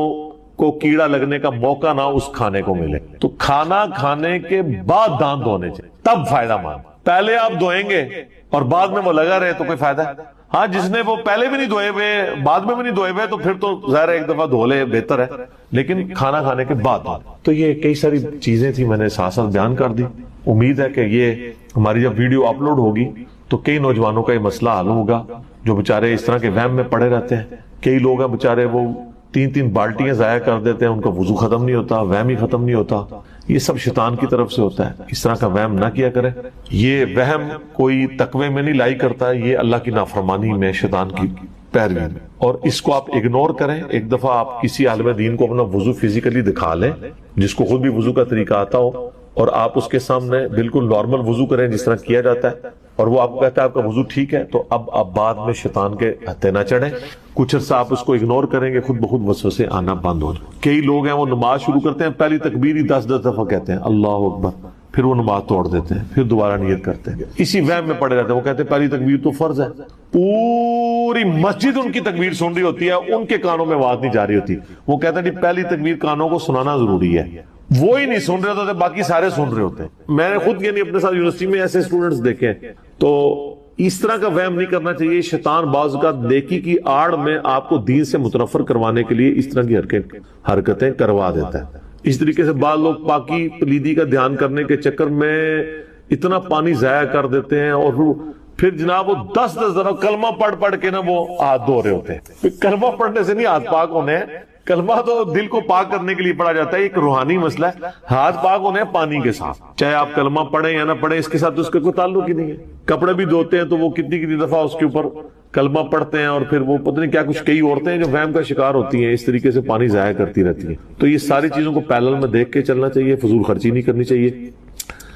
کو کیڑا لگنے کا موقع نہ اس کھانے کو ملے. تو کھانا کھانے کے بعد دانت دھونے چاہیے، تب فائدہ مند. پہلے آپ دھوئیں گے اور بعد میں وہ لگا رہے تو کوئی فائدہ ہے؟ ہاں جس نے وہ پہلے بھی نہیں دھوئے ہوئے بعد میں بھی نہیں دھوئے ہوئے تو پھر تو ظاہر ایک دفعہ دھو لے بہتر ہے، لیکن کھانا کھانے کے بعد. تو یہ کئی ساری چیزیں تھی میں نے ساتھ ساتھ بیان کر دی. امید ہے کہ یہ ہماری جب ویڈیو اپلوڈ ہوگی تو کئی نوجوانوں کا یہ مسئلہ حل ہوگا جو بےچارے اس طرح کے وہم میں پڑے رہتے ہیں. کئی لوگ ہیں بےچارے وہ 3-3 بالٹیاں ضائع کر دیتے ہیں، ان کا وضو ختم نہیں ہوتا، وہم ہی ختم نہیں ہوتا. یہ سب شیطان کی طرف سے ہوتا ہے. اس طرح کا وہم نہ کیا کرے. یہ وہم کوئی تقوی میں نہیں لائی کرتا، یہ اللہ کی نافرمانی میں، شیطان کی پیروی میں. اور اس کو آپ اگنور کریں. ایک دفعہ آپ کسی عالم دین کو اپنا وضو فزیکلی دکھا لیں جس کو خود بھی وضو کا طریقہ آتا ہو، اور آپ اس کے سامنے بالکل نارمل وضو کریں جس طرح کیا جاتا ہے، اور وہ آپ کو کہتا ہے آپ کا وضو ٹھیک ہے، تو اب آپ بعد میں شیطان کے ہتھے نہ چڑھیں. کچھ عرصہ آپ اس کو اگنور کریں گے، خود بخود وسوسے آنا بند ہو جائیں. کئی لوگ ہیں وہ نماز شروع کرتے ہیں، پہلی تکبیر ہی 10 دفعہ کہتے ہیں اللہ اکبر، پھر وہ نماز توڑ دیتے ہیں، پھر دوبارہ نیت کرتے ہیں. اسی وہم میں پڑے رہتے ہیں. وہ کہتے ہیں پہلی تکبیر تو فرض ہے، پوری مسجد ان کی تکبیر سن رہی ہوتی ہے، ان کے کانوں میں آواز نہیں جا رہی ہوتی. وہ کہتے ہیں پہلی تکبیر کانوں کو سنانا ضروری ہے. وہی نہیں سن رہے ہوتے، باقی سارے سن رہے ہوتے ہیں. میں نے خود یعنی اپنے ساتھ یونیورسٹی میں ایسے اسٹوڈنٹس دیکھے. تو اس طرح کا وہم نہیں کرنا چاہیے. شیطان بعض اوقات نیکی کی آڑ میں آپ کو دین سے متنفر کروانے کے لیے اس طرح کی حرکتیں کروا دیتا ہے. اس طریقے سے بعض لوگ پاکی پلیدی کا دھیان کرنے کے چکر میں اتنا پانی ضائع کر دیتے ہیں، اور پھر جناب وہ 10 دفعہ کلمہ پڑھ کے نا وہ ہاتھ دھو رہے ہوتے ہیں. کلمہ پڑھنے سے نہیں ہاتھ پاک ہونے ہیں، کلمہ تو دل کو پاک کرنے کے لیے پڑھا جاتا ہے، ایک روحانی مسئلہ ہے. ہاتھ پاک ہونے ہیں پانی کے ساتھ، چاہے آپ کلمہ پڑھیں یا نہ پڑھیں، اس کے ساتھ اس کا کوئی تعلق ہی نہیں ہے. کپڑے بھی دھوتے ہیں تو وہ کتنی دفعہ اس کے اوپر کلمہ پڑھتے ہیں، اور پھر وہ پتہ نہیں کیا کچھ. کئی عورتیں ہیں جو وہم کا شکار ہوتی ہیں، اس طریقے سے پانی ضائع کرتی رہتی ہیں. تو یہ ساری چیزوں کو پیرلل میں دیکھ کے چلنا چاہیے، فضول خرچی نہیں کرنی چاہیے.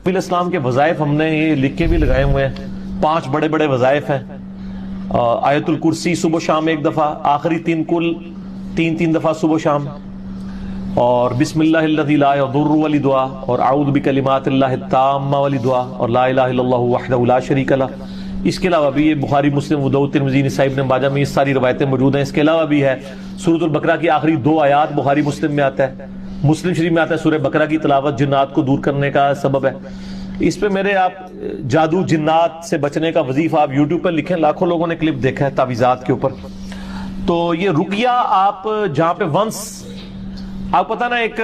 نبی اسلام کے وظائف ہم نے یہ لکھ کے بھی لگائے ہوئے ہیں. 5 بڑے بڑے وظائف ہیں. آیت الکرسی صبح شام 1 دفعہ، آخری 3 کل 3 دفعہ صبح شام، اور بسم اللہ الذی لا یضر والی دعا، اور اعوذ بکلمات اللہ التامہ والی دعا، اور لا الہ الا اللہ وحدہ لا شریک لہ. اس کے علاوہ بھی یہ بخاری مسلم ابو داؤد ترمذی نسائی ابن ماجہ میں یہ ساری روایتیں موجود ہیں. اس کے علاوہ بھی ہے سورۃ البقرہ کی آخری 2 آیات بخاری مسلم میں آتا ہے. مسلم شریف میں آتا ہے سورہ بقرہ کی تلاوت جنات کو دور کرنے کا سبب ہے. اس پہ میرے آپ جادو جنات سے بچنے کا وظیفہ آپ یوٹیوب پر لکھیں, لاکھوں لوگوں نے کلپ دیکھا ہے تعویذات کے اوپر. تو یہ رقیہ آپ جہاں پہ ونس آپ پتہ نا ایک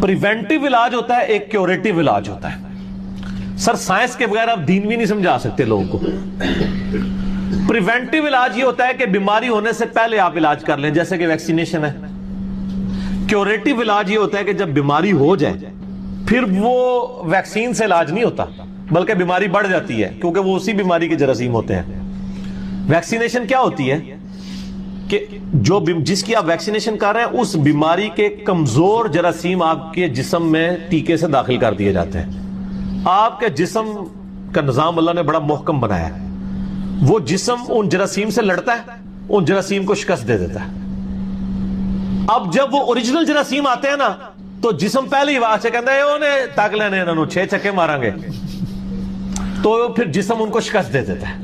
پریونٹیو علاج ہوتا ہے, ایک کیوریٹیو علاج ہوتا ہے. سر سائنس کے بغیر آپ دین بھی نہیں سمجھا سکتے لوگوں کو. پریونٹیو علاج یہ ہوتا ہے کہ بیماری ہونے سے پہلے آپ علاج کر لیں, جیسے کہ ویکسینیشن ہے. کیوریٹیو علاج یہ ہوتا ہے کہ جب بیماری ہو جائے پھر وہ ویکسین سے علاج نہیں ہوتا, بلکہ بیماری بڑھ جاتی ہے کیونکہ وہ اسی بیماری کے جراثیم ہوتے ہیں. ویکسینیشن کیا ہوتی ہے کہ جو جس کی آپ ویکسینیشن کر رہے ہیں اس بیماری کے کمزور جراثیم آپ کے جسم میں ٹیکے سے داخل کر دیے جاتے ہیں. آپ کے جسم کا نظام اللہ نے بڑا محکم بنایا ہے. وہ جسم ان جراثیم سے لڑتا ہے, ان جراثیم کو شکست دے دیتا ہے. اب جب وہ اوریجنل جراثیم آتے ہیں نا تو جسم پہلے ہی آواز سے کہتا ہے انہیں تاک لینے انہوں 6 چھکے ماریں گے, تو پھر جسم ان کو شکست دے دیتا ہے.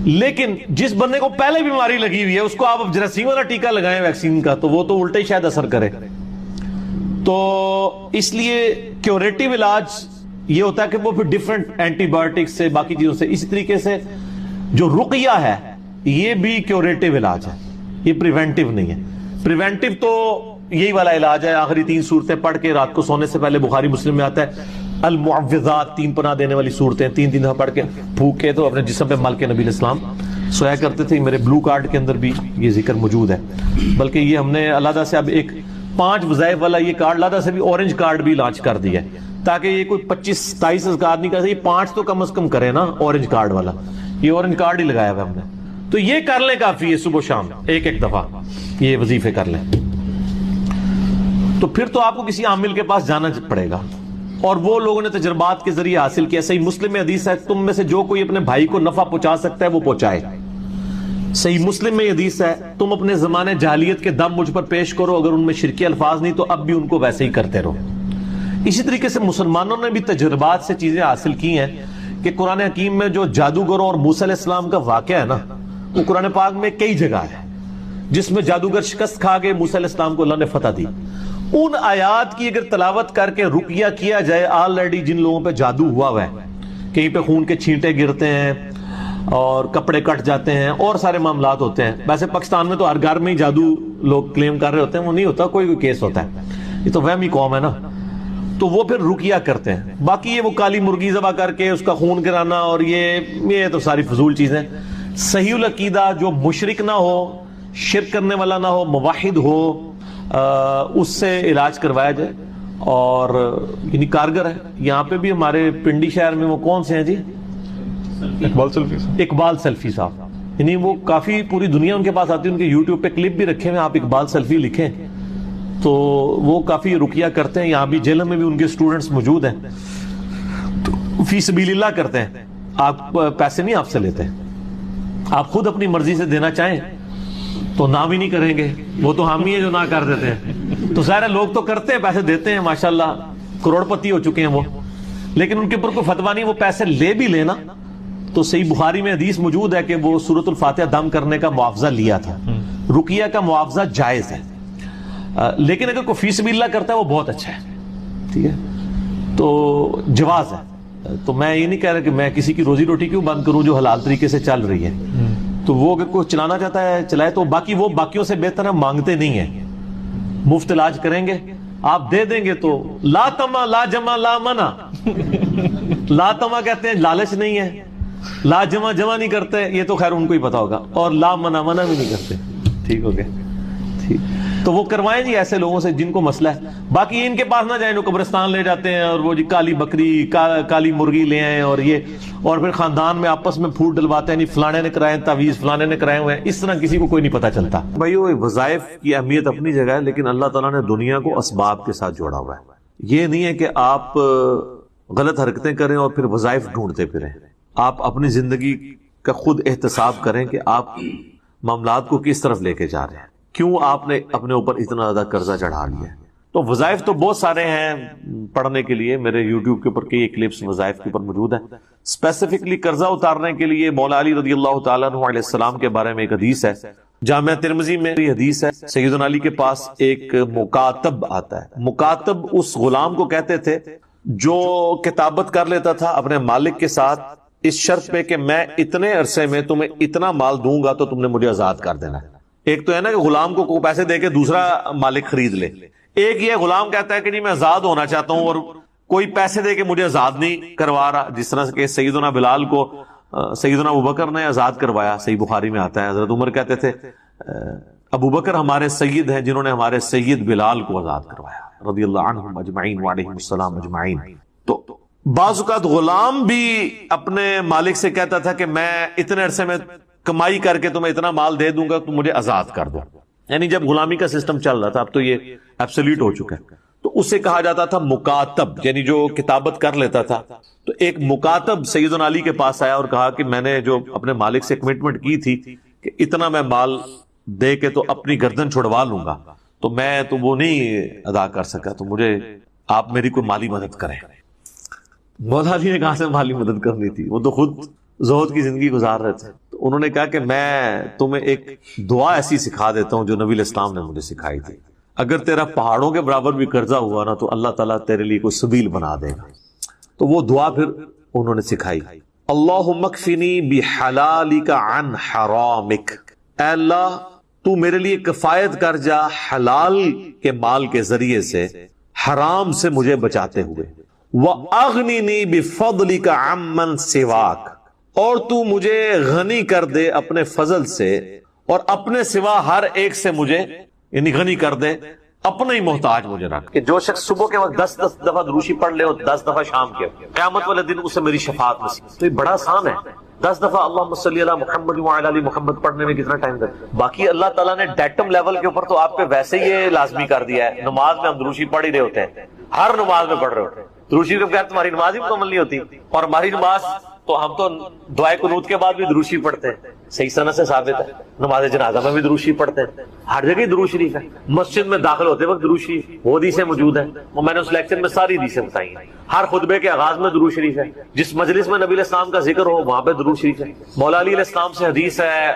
لیکن جس بندے کو پہلے بیماری لگی ہوئی ہے اس کو آپ جراثیم والا ٹیکہ لگائیں ویکسین کا تو وہ تو الٹا ہی شاید اثر کرے. تو اس لیے کیوریٹیو علاج یہ ہوتا ہے کہ وہ پھر ڈیفرنٹ اینٹی بایوٹک سے باقی چیزوں سے. اسی طریقے سے جو رقیہ ہے یہ بھی کیوریٹیو علاج ہے, یہ پریونٹیو نہیں ہے. پریونٹیو تو یہی والا علاج ہے, آخری 3 سورتیں پڑھ کے رات کو سونے سے پہلے بخاری مسلم میں آتا ہے المعوذات, 3 پناہ دینے والی صورتیں 3 دفعہ پڑھ کے پھونک کے تو اپنے جسم پہ مل کے نبی علیہ السلام سویا کرتے تھے. میرے بلو کارڈ کے اندر بھی یہ ذکر موجود ہے, بلکہ یہ ہم نے علیحدہ سے اب ایک 5 وظائف والا یہ کارڈ علیحدہ سے بھی اورنج کارڈ بھی لانچ کر دیا ہے, تاکہ یہ کوئی 25-27 اذکار نہیں کر سکے, یہ 5 تو کم از کم کرے نا اورنج کارڈ والا. یہ اورنج کارڈ ہی لگایا ہوا ہم نے, تو یہ کر لیں کافی ہے, صبح شام ایک دفعہ یہ وظیفے کر لیں. تو پھر تو آپ کو کسی عامل کے پاس جانا پڑے گا, اور وہ لوگوں نے تجربات کے ذریعے حاصل کیا. صحیح مسلم میں حدیث ہے تم میں سے جو کوئی اپنے بھائی کو نفع پہنچا سکتا ہے وہ پہنچائے. صحیح مسلم میں حدیث ہے تم اپنے زمانے جاہلیت کے دم مجھ پر پیش کرو, اگر ان میں شرکی الفاظ نہیں تو اب بھی ان کو ویسے ہی کرتے رہو. اسی طریقے سے مسلمانوں نے بھی تجربات سے چیزیں حاصل کی ہیں کہ قرآن حکیم میں جو جادوگروں اور موسیٰ علیہ السلام کا واقعہ ہے نا وہ قرآن پاک میں کئی جگہ ہے جس میں جادوگر شکست کھا گئے, موسیٰ علیہ السلام کو اللہ نے فتح دی. ان آیات کی اگر تلاوت کر کے رقیہ کیا جائے, آلریڈی جن لوگوں پہ جادو ہوا ہے, کہیں پہ خون کے چھینٹے گرتے ہیں اور کپڑے کٹ جاتے ہیں اور سارے معاملات ہوتے ہیں. ویسے پاکستان میں تو ہر گھر میں ہی جادو لوگ کلیم کر رہے ہوتے ہیں, وہ نہیں ہوتا, کوئی کیس ہوتا ہے, یہ تو وہمی قوم ہے نا. تو وہ پھر رقیہ کرتے ہیں. باقی یہ وہ کالی مرغی ذبح کر کے اس کا خون گرانا اور یہ تو ساری فضول چیزیں. صحیح العقیدہ جو مشرک نہ ہو, شرک کرنے والا نہ ہو, موحد ہو, اس سے علاج کروایا جائے اور یعنی کارگر ہے. یہاں پہ بھی ہمارے پنڈی شہر میں وہ کون سے ہیں جی, اقبال سلفی صاحب, یعنی وہ کافی پوری دنیا ان کے پاس آتی ہے, ان کے یوٹیوب پہ کلپ بھی رکھے ہیں, آپ اقبال سلفی لکھیں تو وہ کافی رقیہ کرتے ہیں. یہاں بھی جیلم میں بھی ان کے سٹوڈنٹس موجود ہیں, تو فی سبیل اللہ کرتے ہیں. آپ پیسے نہیں آپ سے لیتے, آپ خود اپنی مرضی سے دینا چاہیں تو نہ بھی نہیں کریں گے, وہ تو ہم ہی ہیں جو نہ کر دیتے ہیں. تو ظاہر لوگ تو کرتے ہیں, پیسے دیتے ہیں, ماشاءاللہ کروڑ پتی ہو چکے ہیں وہ, لیکن ان کے اوپر کوئی فتویٰ نہیں. وہ پیسے لے بھی لینا تو صحیح بخاری میں حدیث موجود ہے کہ وہ سورۃ الفاتحہ دم کرنے کا معاوضہ لیا تھا. رقیہ کا معاوضہ جائز ہے, لیکن اگر کوئی فی سبیل اللہ کرتا ہے وہ بہت اچھا ہے, ٹھیک ہے, تو جواز ہے. تو میں یہ نہیں کہہ رہا کہ میں کسی کی روزی روٹی کیوں بند کروں جو حلال طریقے سے چل رہی ہے. تو وہ اگر کوئی چلانا چاہتا ہے چلائے, تو باقی وہ باقیوں سے بہتر ہے, مانگتے نہیں ہیں, مفت علاج کریں گے, آپ دے دیں گے تو لا تما لا جمع لا منع. لا تما کہتے ہیں لالچ نہیں ہے, لا جمع جمع نہیں کرتے, یہ تو خیر ان کو ہی پتا ہوگا, اور لا منع منع بھی نہیں کرتے. ٹھیک ہو گیا, ٹھیک. تو وہ کروائیں جی ایسے لوگوں سے جن کو مسئلہ ہے. باقی ان کے پاس نہ جائیں جو قبرستان لے جاتے ہیں اور وہ جی کالی بکری کالی مرغی لے آئے اور یہ, اور پھر خاندان میں آپس میں پھوٹ ڈلواتے ہیں, نہیں فلانے نے کرائے تعویذ, فلانے نے کرائے ہوئے ہیں. اس طرح کسی کو کوئی نہیں پتا چلتا. بھائی وہ وظائف کی اہمیت اپنی جگہ ہے, لیکن اللہ تعالیٰ نے دنیا کو اسباب کے ساتھ جوڑا ہوا ہے. یہ نہیں ہے کہ آپ غلط حرکتیں کریں اور پھر وظائف ڈھونڈتے پھریں. آپ اپنی زندگی کا خود احتساب کریں کہ آپ معاملات کو کس طرف لے کے جا رہے ہیں, کیوں آپ نے اپنے اوپر اتنا زیادہ قرضہ چڑھا لیا ہے. تو وظائف تو بہت سارے ہیں پڑھنے کے لیے، میرے یوٹیوب کے اوپر کئی کلپس وظائف کے اوپر موجود ہیں. اسپیسیفکلی قرضہ اتارنے کے لیے مولا علی رضی اللہ تعالیٰ عنہ علیہ السلام کے بارے میں ایک حدیث ہے، جامعہ ترمذی میں یہ حدیث ہے. سیدنا علی کے پاس ایک مکاتب آتا ہے. مکاتب اس غلام کو کہتے تھے جو کتابت کر لیتا تھا اپنے مالک کے ساتھ اس شرط پہ کہ میں اتنے عرصے میں تمہیں اتنا مال دوں گا تو تم نے مجھے آزاد کر دینا ہے. ایک تو ہے نا کہ غلام کو پیسے دے کے دوسرا مالک خرید لے، ایک یہ غلام کہتا ہے کہ جی میں آزاد ہونا چاہتا ہوں اور کوئی پیسے دے کے مجھے آزاد نہیں کروا رہا. جس طرح کہ سیدنا بلال کو سیدنا ابوبکر نے آزاد کروایا، صحیح بخاری میں آتا ہے. حضرت عمر کہتے تھے ابوبکر ہمارے سید ہیں جنہوں نے ہمارے سید بلال کو آزاد کروایا رضی اللہ عنہم اجمعین وعلیہم السلام اجمعین. تو بعض اوقات غلام بھی اپنے مالک سے کہتا تھا کہ میں اتنے عرصے میں کمائی کر کے تمہیں اتنا مال دے دوں گا تم مجھے آزاد کر دو. یعنی جب غلامی کا سسٹم چل رہا تھا، اب تو یہ ایبسولیٹ ہو چکا ہے، تو اسے کہا جاتا تھا مکاتب، یعنی جو کتابت کر لیتا تھا. تو ایک مکاتب سیدنا علی کے پاس آیا اور کہا کہ میں نے جو اپنے مالک سے کمٹمنٹ کی تھی کہ اتنا میں مال دے کے تو اپنی گردن چھڑوا لوں گا، تو میں تو وہ نہیں ادا کر سکا، تو مجھے آپ میری کوئی مالی مدد کریں. مولا علی نے کہاں سے مالی مدد کرنی تھی، وہ تو خود زہد کی زندگی گزار رہے تھے. تو انہوں نے کہا کہ میں تمہیں ایک دعا ایسی سکھا دیتا ہوں جو نبی الاسلام نے مجھے سکھائی تھی، اگر تیرا پہاڑوں کے برابر بھی قرضہ ہوا نا تو اللہ تعالیٰ تیرے لیے کوئی سبیل بنا دے گا. تو وہ دعا پھر انہوں نے سکھائی، اللہم اکفنی بحلالک عن حرامک، اے اللہ تو میرے لیے کفایت کر جا حلال کے مال کے ذریعے سے حرام سے مجھے بچاتے ہوئے، وَأَغْنِنِي بِفَضْلِكَ عَمَّنْ سِوَاكَ، اور تو مجھے غنی کر دے اپنے فضل سے اور اپنے سوا ہر ایک سے مجھے یعنی غنی کر دے، اپنا ہی محتاج مجھے رکھ. کہ جو شخص صبح کے وقت 10 دفعہ دروشی پڑھ لے اور 10 دفعہ شام کے، قیامت والے دن اسے میری شفاعت نصیب. تو یہ بڑا آسان ہے، 10 دفعہ اللہم صلی علی محمد وعلی آل محمد پڑھنے میں کتنا ٹائم لگتا ہے. باقی اللہ تعالیٰ نے ڈیٹم لیول کے اوپر تو آپ پہ ویسے ہی یہ لازمی کر دیا ہے. نماز میں ہم دروشی پڑھ ہی رہے ہوتے ہیں، ہر نماز میں پڑھ رہے ہوتے ہیں. دروشی کے بغیر تمہاری نماز ہی مکمل نہیں ہوتی. اور ہماری نماز تو ہم تو دعائے قنوت کے بعد بھی دروشی پڑھتے ہیں، صحیح سند سے ثابت ہے. نماز جنازہ میں بھی دروشی پڑھتے ہیں، ہر جگہ درود شریف ہے. مسجد میں داخل ہوتے وقت درود شریف، وہ حدیثیں موجود ہیں، وہ میں نے اس لیکچر میں ساری حدیثیں بتائی ہیں. ہر خطبے کے آغاز میں درود شریف ہے، جس مجلس میں نبی علیہ السلام کا ذکر ہو وہاں پہ درود شریف ہے. مولا علی علیہ السلام سے حدیث ہے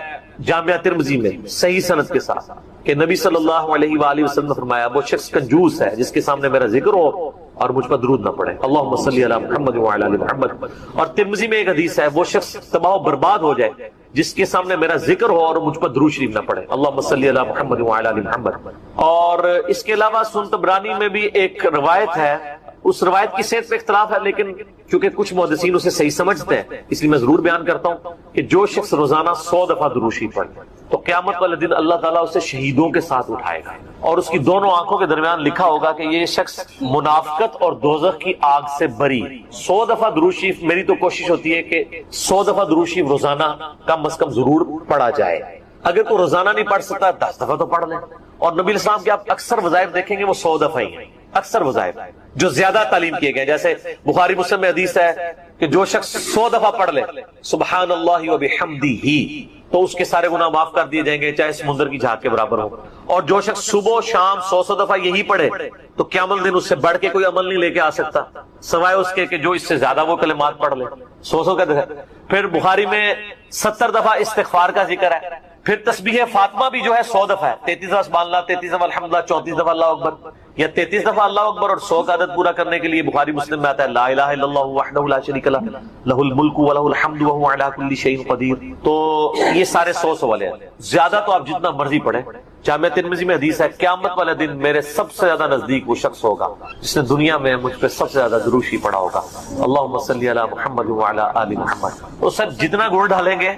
جامعہ ترمذی میں صحیح سند کے ساتھ کہ نبی صلی اللہ علیہ وآلہ وسلم نے فرمایا وہ شخص کنجوس ہے جس کے سامنے میرا ذکر ہو اور مجھ پر درود نہ پڑے، اللہم صلی علی محمد وعلی آل محمد. اور ترمذی میں ایک حدیث ہے وہ شخص تباہ و برباد ہو جائے جس کے سامنے میرا ذکر ہو اور مجھ پر درود شریف نہ پڑے، اللہم صلی علی محمد وعلی آل محمد. اور اس کے علاوہ سنن طبرانی میں بھی ایک روایت ہے، اس روایت کی صحت پہ اختلاف ہے، لیکن کیونکہ کچھ محدثین اسے صحیح سمجھتے ہیں اس لیے میں ضرور بیان کرتا ہوں کہ جو شخص روزانہ 100 دفعہ درود شریف پڑھے تو قیامت والے دن اللہ تعالیٰ اسے شہیدوں کے ساتھ اٹھائے گا اور اس کی دونوں آنکھوں کے درمیان لکھا ہوگا کہ یہ شخص منافقت اور دوزخ کی آگ سے بری. 100 دفعہ درود شریف، میری تو کوشش ہوتی ہے کہ 100 دفعہ درود شریف روزانہ کم از کم ضرور پڑھا جائے. اگر کوئی روزانہ نہیں پڑھ سکتا 10 دفعہ تو پڑھ لیں. اور نبی الاسلام کے آپ اکثر وظائف دیکھیں گے وہ 100 دفعہ ہی ہیں، اکثر وظائف جو زیادہ تعلیم کیے گئے. جیسے بخاری مسلم میں حدیث ہے کہ جو شخص 100 دفعہ پڑھ لے سبحان اللہ و بحمدہ تو اس کے سارے گناہ معاف کر دیے جائیں گے چاہے سمندر کی جھاگ کے برابر ہو. اور جو شخص صبح شام 100 دفعہ یہی پڑھے تو قیامت دن اس سے بڑھ کے کوئی عمل نہیں لے کے آ سکتا سوائے اس کے کہ جو اس سے زیادہ وہ کلمات پڑھ لے. 100 کا دفعہ. پھر بخاری میں 70 دفعہ استغفار کا ذکر ہے. پھر تسبیح فاطمہ بھی جو ہے 100 دفعہ ہے، 33 دفعہ سبحان اللہ، 33 دفعہ الحمدللہ، 34 دفعہ اللہ اکبر، یا 33 دفعہ اللہ اکبر. اور 100 کا عدد پورا کرنے کے لیے بخاری مسلم میں آتا ہے لا الہ الا اللہ وحدہ لا شریک لہ لہ الملک ولہ الحمد وہو علی کل شیء قدیر. تو یہ سارے 100 والے ہیں. زیادہ تو آپ جتنا مرضی پڑھیں. جامعہ ترمذی میں حدیث ہے قیامت والے دن میرے سب سے زیادہ نزدیک وہ شخص ہوگا جس نے دنیا میں مجھ پہ سب سے زیادہ درود شریف پڑھا ہوگا، اللہم صلی علی محمد وعلی آل محمد. تو سب جتنا گڑ ڈالیں گے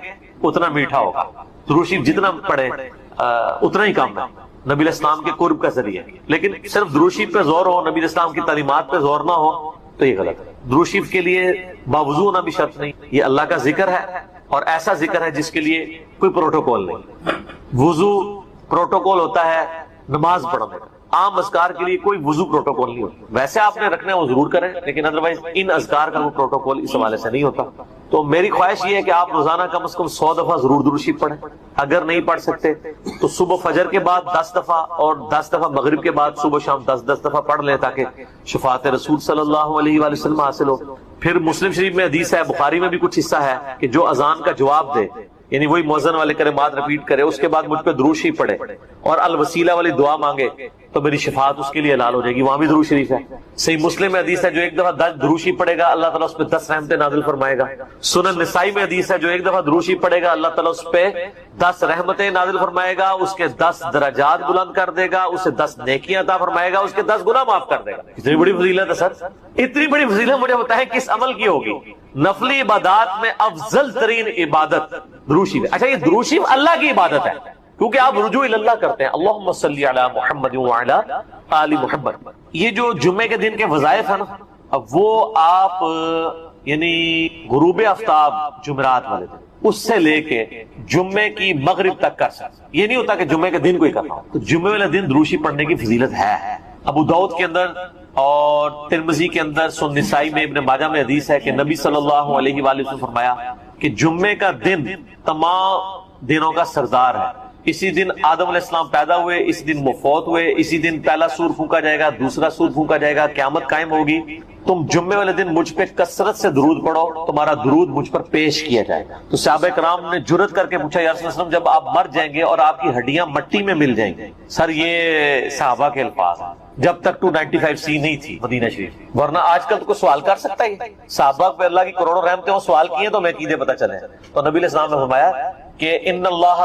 اتنا میٹھا ہوگا. درود شریف جتنا پڑھیں اتنا ہی کام ہے نبی علیہ السلام کے قرب کا ذریعہ. لیکن صرف درود شریف پہ زور ہو، نبی علیہ السلام کی تعلیمات پہ زور نہ ہو تو یہ غلط ہے. درود شریف کے لیے باوضو ہونا بھی شرط نہیں، یہ اللہ کا ذکر ہے اور ایسا ذکر ہے جس کے لیے کوئی پروٹوکول نہیں. وضو پروٹوکول ہوتا ہے نماز پڑھنے کا، عام اذکار کے لیے کوئی وضو پروٹوکول نہیں ہوتا. ویسے آپ نے رکھنا ہے وہ ضرور کریں لیکن ادروائز ان اذکار کا وہ پروٹوکول اس حوالے سے نہیں ہوتا. تو میری خواہش یہ ہے کہ آپ روزانہ کم از کم 100 دفعہ ضرور درود شریف پڑھیں. اگر نہیں پڑھ سکتے تو صبح فجر کے بعد 10 دفعہ اور 10 دفعہ مغرب کے بعد صبح شام 10 دفعہ پڑھ لیں تاکہ شفاعت رسول صلی اللہ علیہ وآلہ وسلم حاصل ہو. پھر مسلم شریف میں حدیث ہے, بخاری میں بھی کچھ حصہ ہے کہ جو اذان کا جواب دے, یعنی وہی مؤذن والے کلمات رپیٹ کرے, اس کے بعد مجھ پہ درود شریف پڑھے اور الوسیلہ والی دعا مانگے تو میری شفاعت اس کے لیے حلال ہو جائے گی. وہاں بھی درود شریف ہے. صحیح مسلم میں حدیث ہے جو ایک دفعہ 10 درود شریف پڑھے گا اللہ تعالیٰ اس پہ 10 رحمتیں نازل فرمائے گا. سنن نسائی میں حدیث ہے جو ایک دفعہ درود شریف پڑھے گا اللہ تعالیٰ اس پہ 10 رحمتیں نازل فرمائے گا, اس کے 10 درجات بلند کر دے گا, اسے 10 نیکیاں عطا فرمائے گا, اس کے 10 گناہ معاف کر دے گا. اتنی بڑی فضیلت ہے سر, اتنی بڑی فضیلت مجھے بتائیں کس عمل کی ہوگی؟ نفلی عبادات میں افضل ترین عبادت درود شریف. اچھا یہ درود شریف اللہ کی عبادت ہے کیونکہ آپ رجوع اللہ کرتے ہیں, اللہم صلی علی محمد وعلی آل محمد. یہ جو جمعے کے دن کے وظائف ہیں نا, اب وہ آپ یعنی غروب آفتاب جمعرات والے دن اس سے لے کے جمعے کی مغرب تک کر سکتے. یہ نہیں ہوتا کہ جمعے کے دن کوئی کرنا ہو. تو جمعے والے دن درود شریف پڑھنے کی فضیلت ہے. ابو داؤد کے اندر اور ترمذی کے اندر, سنن نسائی میں, ابن ماجہ میں حدیث ہے کہ نبی صلی اللہ علیہ وآلہ وسلم فرمایا کہ جمعے کا دن تمام دنوں کا سردار ہے. اسی دن آدم علیہ السلام پیدا ہوئے, اسی دن وہ فوت ہوئے, اسی دن پہلا سور پھونکا جائے گا, دوسرا سور پھونکا جائے گا, قیامت قائم ہوگی. تم جمعے والے دن مجھ پہ کثرت سے درود پڑھو, تمہارا درود مجھ پر پیش کیا جائے گا. تو صحابہ کرام نے جرت کر کے پوچھا یا رسول اللہ صلی اللہ علیہ وسلم جب آپ مر جائیں گے اور آپ کی ہڈیاں مٹی میں مل جائیں گے. سر یہ صحابہ کے الفاظ ہیں جب تک 295C نہیں تھی مدینہ شریف, ورنہ آج کل تو کوئی سوال کر سکتا ہے. صحابہ پہ اللہ کی کروڑوں رحمتیں سوال کیے تو میں عقیدے پتہ چلے. تو نبی علیہ السلام نے فرمایا کہ ان اللہ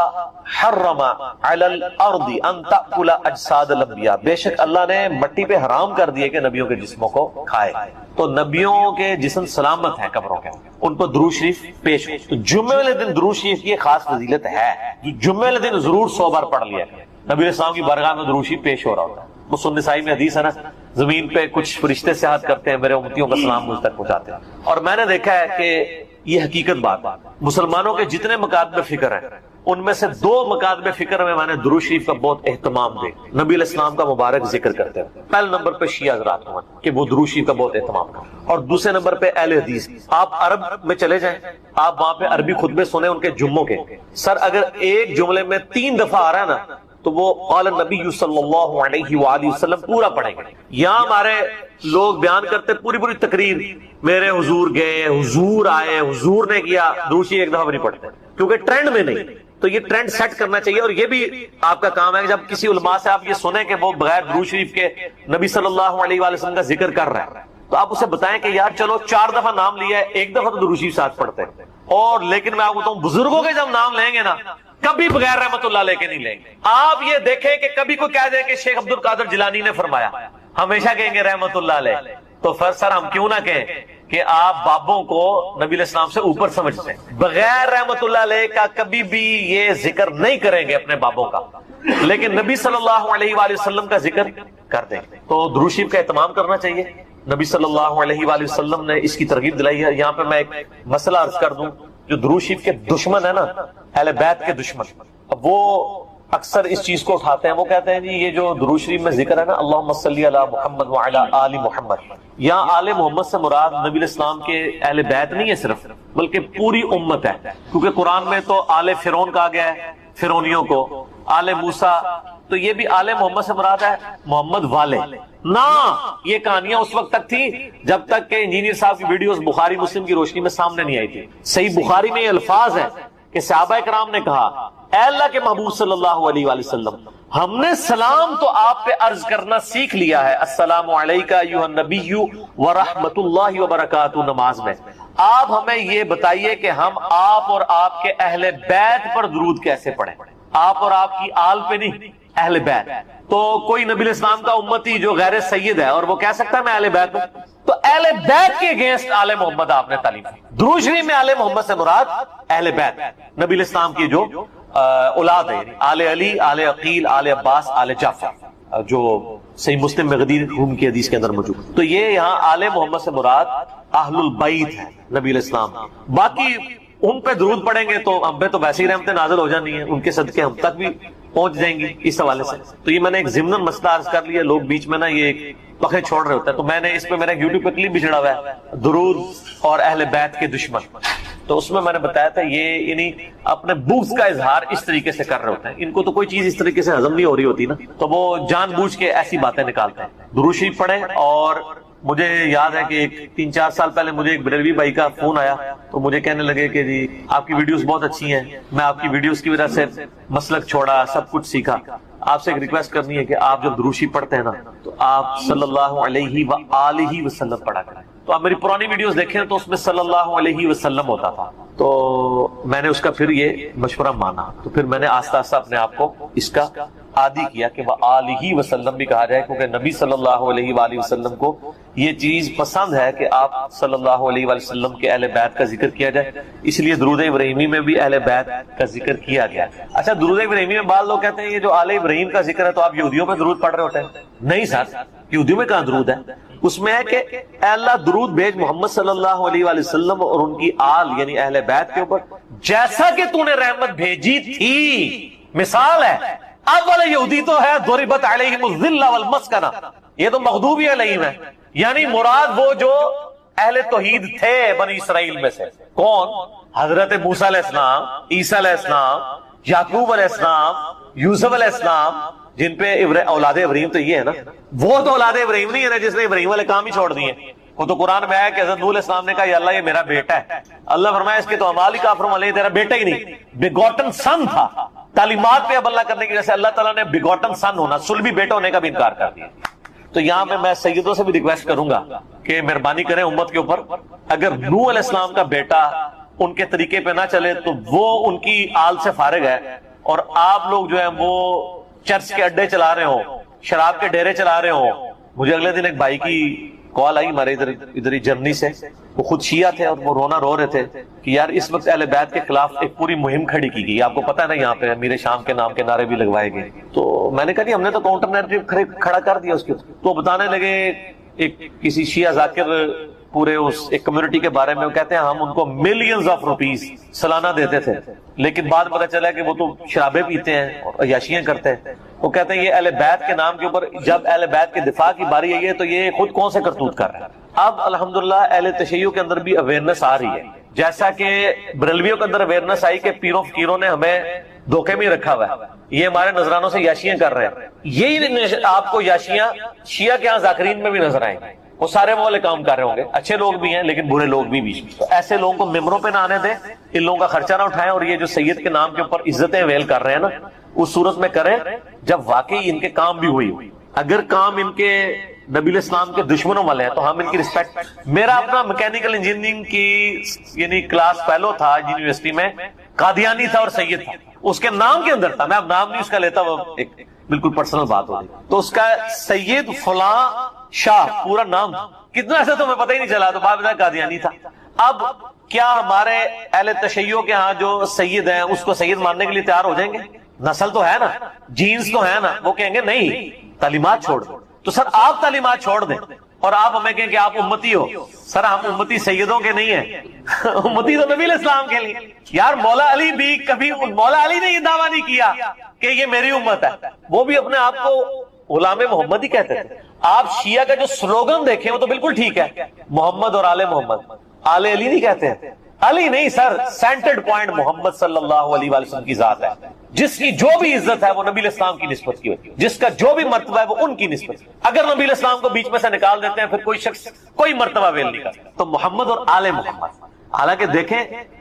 حرم علی الارض ان تأکل اجساد الانبیاء, بے شک اللہ نے مٹی پہ حرام کر دیے کہ نبیوں کے جسموں کو کھائے. تو نبیوں کے جسم سلامت ہیں قبروں کے, ان پر درود شریف پیش ہو. تو جمعے والے دن درود شریف کی خاص فضیلت ہے, جمعے والے دن ضرور 100 بار پڑھ لیا. نبی علیہ السلام کی بارگاہ میں درود شریف پیش ہو رہا ہوتا ہے. وہ سنن نسائی میں حدیث ہے نا, زمین پہ کچھ فرشتے سیاحت کرتے ہیں, میرے امتیوں کا سلام مجھ تک پہنچاتے ہیں. اور میں نے دیکھا ہے کہ یہ حقیقت بات ہے, مسلمانوں کے جتنے مکاتب فکر ہیں ان میں سے 2 مکاتب فکر میں نے درود شریف کا بہت اہتمام دے, نبی علیہ السلام کا مبارک ذکر کرتے ہیں. پہلے نمبر پہ شیعہ حضرات ہوں کہ وہ درود شریف کا بہت اہتمام کرتے ہیں, اور دوسرے نمبر پہ اہل حدیث. آپ عرب میں چلے جائیں, آپ وہاں پہ عربی خطبے سنیں ان کے جمعوں کے. سر اگر ایک جملے میں 3 دفعہ آ رہا ہے نا تو وہ قال النبی صلی اللہ علیہ وآلہ وسلم پورا پڑھیں گے. یہاں ہمارے لوگ بیان کرتے پوری تقریر, میرے حضور گئے, حضور آئے, حضور نے کیا, دوسری ایک دفعہ بھی نہیں پڑھتے کیونکہ ٹرینڈ میں نہیں. تو یہ ٹرینڈ سیٹ کرنا چاہیے, اور یہ بھی آپ کا کام ہے کہ جب کسی علماء سے آپ یہ سنیں کہ وہ بغیر درود شریف کے نبی صلی اللہ علیہ وآلہ وسلم کا ذکر کر رہا ہے, تو آپ اسے بتائیں کہ یار چلو 4 دفعہ نام لیا ہے, 1 دفعہ تو درود شریف ساتھ پڑھتے ہیں. اور لیکن میں آپ کو بتاؤں, بزرگوں کے جب نام لیں گے نا کبھی بغیر رحمت اللہ لے کے نہیں لیں گے. آپ یہ دیکھیں کہ کبھی کوئی کہہ دے کہ شیخ عبد القادر جیلانی نے فرمایا, ہمیشہ کہیں گے رحمت اللہ علیہ. تو پھر سر ہم کیوں نہ کہیں کہ آپ بابوں کو نبی علیہ السلام سے اوپر سمجھتے ہیں, بغیر رحمت اللہ علیہ کا کبھی بھی یہ ذکر نہیں کریں گے اپنے بابوں کا, لیکن نبی صلی اللہ علیہ وآلہ وسلم کا ذکر کر دیں. تو درود شریف کا اہتمام کرنا چاہیے. نبی صلی اللہ علیہ وآلہ وسلم نے اس کی ترغیب دلائی ہے. یہاں پہ میں ایک مسئلہ عرض کر دوں, جو درود شریف کے دشمن ہے نا, اہل بیت کے دشمن, اب وہ اکثر اس چیز کو اٹھاتے ہیں. وہ کہتے ہیں جی یہ جو درود شریف میں ذکر ہے نا اللہم صلی علی محمد وعلی آل محمد, یہاں آل محمد سے مراد نبی علیہ السلام کے اہل بیت نہیں ہے صرف, بلکہ پوری امت ہے. کیونکہ قرآن میں تو آل فرعون کہا گیا ہے, فرعونیوں کو, آل موسیٰ, تو یہ بھی آل محمد سے مراد ہے محمد والے نا. یہ کہانیاں اس وقت تک تھی جب تک کہ انجینئر صاحب کی ویڈیوز بخاری مسلم کی روشنی میں سامنے نہیں آئی تھی. صحیح بخاری میں یہ الفاظ ہے کہ صحابہ کرام نے کہا اے اللہ کے محبوب صلی اللہ علیہ وآلہ وسلم, ہم نے سلام تو آپ پہ عرض کرنا سیکھ لیا ہے, السلام علیکہ ایھا النبی ورحمۃ اللہ وبرکاتہ, نماز میں. آپ ہمیں یہ بتائیے کہ ہم آپ اور آپ کے اہل بیت پر درود کیسے پڑھیں, آپ اور آپ کی آل پہ نہیں, اہل بیت. تو کوئی نبی علیہ السلام کا امتی جو غیر سید ہے اور وہ کہہ سکتا ہے میں اہل بیت ہوں, تو اہل بیت کے اگینسٹ آل محمد آپ نے تعلیم دی. درود شریف میں آل محمد سے مراد اہل بیت, نبی علیہ السلام کی جو اولاد ہے, آل علی, آل عقیل, آل عباس, آل جعفر, جو صحیح مسلم میں غدیر روم کی حدیث کے اندر موجود. تو یہ یہاں آل محمد سے مراد اہل البیت ہے نبی علیہ السلام. باقی ان پہ درود پڑھیں گے تو ہم پہ تو ویسے ہی رحمتیں نازل ہو جانی ہیں, ان کے صدقے ہم تک بھی پہنچ جائیں گی اس حوالے سے. تو یہ میں نے ایک ضمن مسئلہ عرض کر لیا, لوگ بیچ میں نا یہ پکے چھوڑ رہے ہوتے ہیں. تو میں نے اس پہ میرا یوٹیوب پہ کلپ بھی چڑھا ہوا ہے, درود اور اہل بیت کے دشمن. تو اس میں نے بتایا تھا یہ یعنی اپنے بغض کا اظہار اس طریقے سے کر رہے ہوتے ہیں، ان کو تو کوئی چیز اس طریقے سے ہضم نہیں ہو رہی ہوتی نا، تو وہ جان بوجھ کے ایسی باتیں نکالتے ہیں۔ درود شریف پڑھیں۔ اور مجھے یاد ہے کہ 3-4 سال پہلے مجھے ایک بریلوی بھائی کا فون آیا تو مجھے کہنے لگے کہ جی آپ کی ویڈیوز بہت اچھی ہیں، میں آپ کی ویڈیوز کی وجہ سے مسلک چھوڑا، سب کچھ سیکھا، آپ سے ایک ریکویسٹ کرنی ہے کہ آپ جب درود شریف پڑھتے ہیں نا تو آپ صلی اللہ علیہ وآلہ وسلم پڑھا کریں۔ تو آپ میری پرانی ویڈیوز دیکھیں تو اس میں صلی اللہ علیہ وسلم ہوتا تھا، تو میں نے اس کا پھر یہ مشورہ مانا، تو پھر میں نے آہستہ آہستہ اپنے آپ کو اس کا عادی کیا کہ وآلہ وسلم بھی کہا جائے، کیونکہ نبی صلی اللہ علیہ وآلہ وسلم کو یہ چیز پسند ہے کہ آپ صلی اللہ علیہ وآلہ وسلم کے اہل بیت کا ذکر کیا جائے، اس لیے درود ابراہیمی میں بھی اہل بیت کا ذکر کیا گیا۔ اچھا، درود ابراہیمی میں بعض لوگ کہتے ہیں یہ جو آل ابراہیم کا ذکر ہے تو آپ یہودیوں پہ درود پڑھ رہے ہوتے ہیں۔ نہیں سر، یہودیوں میں کہاں درود ہے؟ اس میں ہے کہ اے اللہ درود بھیج محمد صلی اللہ علیہ وآلہ وسلم اور ان کی آل یعنی اہل بیت کے اوپر جیسا کہ تو نے رحمت بھیجی تھی۔ مثال ہے، اب والا یہودی تو ہے ضربت علیہم الذلہ والمسکنہ، یہ تو مغضوب علیہم ہے، یعنی مراد وہ جو اہل توحید تھے بنی اسرائیل میں سے۔ کون؟ حضرت موسیٰ علیہ السلام، عیسیٰ علیہ السلام، یعقوب علیہ السلام، یوسف علیہ السلام، جن پہ اولاد ابراہیم تو یہ ہے نا، وہ تو اولاد ابراہیم نہیں ہے نا جس نے ابراہیم والے کام ہی چھوڑ دیے۔ وہ تو قرآن میں ہے کہ حضرت نوح علیہ السلام نے کہا یا اللہ یہ میرا بیٹا ہے، اللہ فرمایا اس کے تو اعمال ہی کافر علیہ، تیرا بیٹا ہی نہیں، بیگوٹن سن تھا۔ تعلیمات پہ اب اللہ کرنے کی وجہ سے اللہ تعالیٰ نے بیگوٹن سن ہونا، صلبی بیٹا ہونے کا بھی انکار کر دیا۔ تو یہاں پہ میں سیدوں سے بھی ریکویسٹ کروں گا کہ مہربانی کریں امت کے اوپر، اگر نوح علیہ السلام کا بیٹا ان کے طریقے پہ نہ چلے تو وہ ان کی آل سے فارغ ہے، اور آپ لوگ جو ہیں وہ چرچ کے اڈے چلا رہے ہوں، شراب کے ڈیرے چلا رہے ہوں۔ مجھے اگلے دن ایک بھائی کی کال آئی ہمارے ادھر ہی جرمنی سے، وہ خود شیعہ تھے اور وہ رو رہے تھے کہ یار اس وقت اہل بیت کے خلاف ایک پوری مہم کھڑی کی گئی، آپ کو پتہ ہے نا یہاں پہ امیر شام کے نام کے نعرے بھی لگوائے گئے۔ تو میں نے کہا جی ہم نے تو کاؤنٹر نیریٹو کھڑا کر دیا اس کے، تو بتانے لگے ایک کسی شیعہ ذاکر پورے اس ایک کمیونٹی کے بارے میں، وہ کہتے ہیں ہم ان کو ملینز آف روپیز سالانہ دیتے تھے، لیکن بعد پتہ چلا کہ وہ تو شرابیں پیتے ہیں اور عیاشیاں کرتے ہیں۔ وہ کہتے ہیں یہ اہل بیت کے نام کے اوپر جب اہل بیت کے دفاع کی باری آئی ہے تو یہ خود کون سے کرتوت کر رہے ہیں۔ اب الحمدللہ اہل تشیع کے اندر بھی اویئرنس آ رہی ہے، جیسا کہ بریلویوں کے اندر اویئرنس آئی کہ پیروں فقیروں نے ہمیں دھوکے میں رکھا ہوا ہے، یہ ہمارے نذرانوں سے یاشیاں کر رہے ہیں۔ یہی آپ کو یاشیاں شیعہ کے ہاں ذاکرین میں بھی نظر آئیں گے، وہ سارے وہ والے کام کر رہے ہوں گے، اچھے لوگ بھی ہیں لیکن برے لوگ بھی بیچ میں۔ تو ایسے لوگوں کو ممبروں پہ نہ آنے دیں، ان لوگوں کا خرچہ نہ اٹھائیں، اور یہ جو سید کے نام کے اوپر عزتیں ویل کر رہے ہیں نا اس صورت میں کریں جب واقعی ان کے کام بھی ہوئی۔ اگر کام ان کے نبی علیہ السلام کے دشمنوں والے ہیں تو ہم ان کی رسپیکٹ۔ میرا اپنا میکینیکل انجینئرنگ کی یعنی کلاس فیلو تھا یونیورسٹی میں، قادیانی تھا اور سید تھا، اس کے نام کے اندر تھا، میں اب نام نہیں اس کا لیتا، وہ ایک بالکل پرسنل بات ہوگی، تو اس کا سید فلاں شاہ پورا نام تھا، کتنا ایسا تو ہمیں پتہ ہی نہیں چلا، تو بعد میں قادیانی تھا۔ اب کیا ہمارے اہل تشیع کے ہاں جو سید ہیں اس کو سید ماننے کے لیے تیار ہو جائیں گے؟ نسل تو ہے نا، جینز تو ہے نا، وہ کہیں گے نہیں تعلیمات چھوڑ دو۔ تو سر آپ تعلیمات چھوڑ دیں اور آپ ہمیں کہیں کہ آپ امتی ہو، سر ہم امتی سیدوں کے نہیں ہیں، امتی تو نبی علیہ السلام کے لیے۔ یار مولا علی بھی کبھی، مولا علی نے یہ دعویٰ نہیں کیا کہ یہ میری امت ہے، وہ بھی اپنے آپ کو غلام محمد ہی کہتے تھے۔ آپ شیعہ کا جو سلوگن دیکھیں وہ تو بالکل ٹھیک ہے، محمد اور آل محمد، آل علی نہیں کہتے ہیں، علی نہیں سر، سینٹرڈ پوائنٹ محمد صلی اللہ علیہ وسلم کی ذات ہے، جس کی جو بھی عزت ہے وہ نبی علیہ السلام کی نسبت کی ہوتی ہے، جس کا جو بھی مرتبہ ہے وہ ان کی نسبت۔ اگر نبی علیہ السلام کو بیچ میں سے نکال دیتے ہیں پھر کوئی شخص کوئی مرتبہ ویل نہیں کرتا۔ تو محمد اور آل محمد، حالانکہ دیکھیں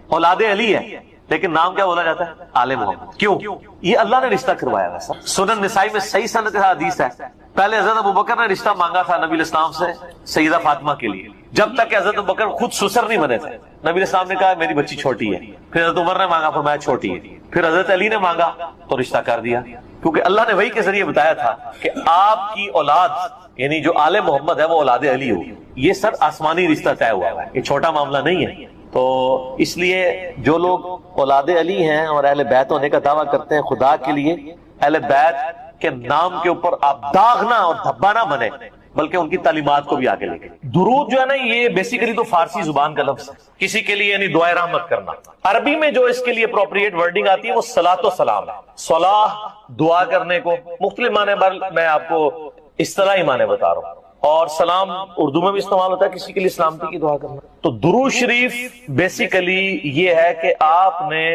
اولاد علی ہے لیکن نام کیا بولا جاتا ہے؟ آل محمد۔ کیوں؟ یہ اللہ نے رشتہ کروایا ہے۔ سنن نسائی میں صحیح سند حدیث ہے، پہلے حضرت ابوبکر نے رشتہ مانگا تھا نبی علیہ السلام سے سیدہ فاطمہ کے لیے، جب تک کہ حضرت ابوبکر خود سسر نہیں بنے تھے۔ نبی علیہ السلام نے کہا میری بچی چھوٹی ہے، پھر حضرت عمر نے مانگا، فرمایا چھوٹی ہے، پھر حضرت علی نے مانگا تو رشتہ کر دیا، کیونکہ اللہ نے وحی کے ذریعے بتایا تھا کہ آپ کی اولاد یعنی جو آل محمد ہے وہ اولاد علی ہو۔ یہ سر آسمانی رشتہ طے ہوا ہے، یہ چھوٹا معاملہ نہیں ہے۔ تو اس لیے جو لوگ اولاد علی ہیں اور اہل بیت ہونے کا دعویٰ کرتے ہیں، خدا کے لیے اہل بیت کے نام کے اوپر آپ داغ نہ اور دھبا نہ بنے، بلکہ ان کی تعلیمات کو بھی آگے لے کے۔ درود جو ہے نا یہ بیسیکلی تو فارسی زبان کا لفظ ہے، کسی کے لیے یعنی دعائے رحمت کرنا۔ عربی میں جو اس کے لیے اپروپریٹ ورڈنگ آتی ہے وہ صلاۃ و سلام ہے، صلاح دعا کرنے کو، مختلف معنی میں آپ کو اصطلاحی معنی بتا رہا ہوں۔ اور سلام اردو میں بھی استعمال ہوتا ہے کسی کے لیے سلامتی کی دعا کرنا. تو درود شریف بیسیکلی یہ ہے کہ آپ نے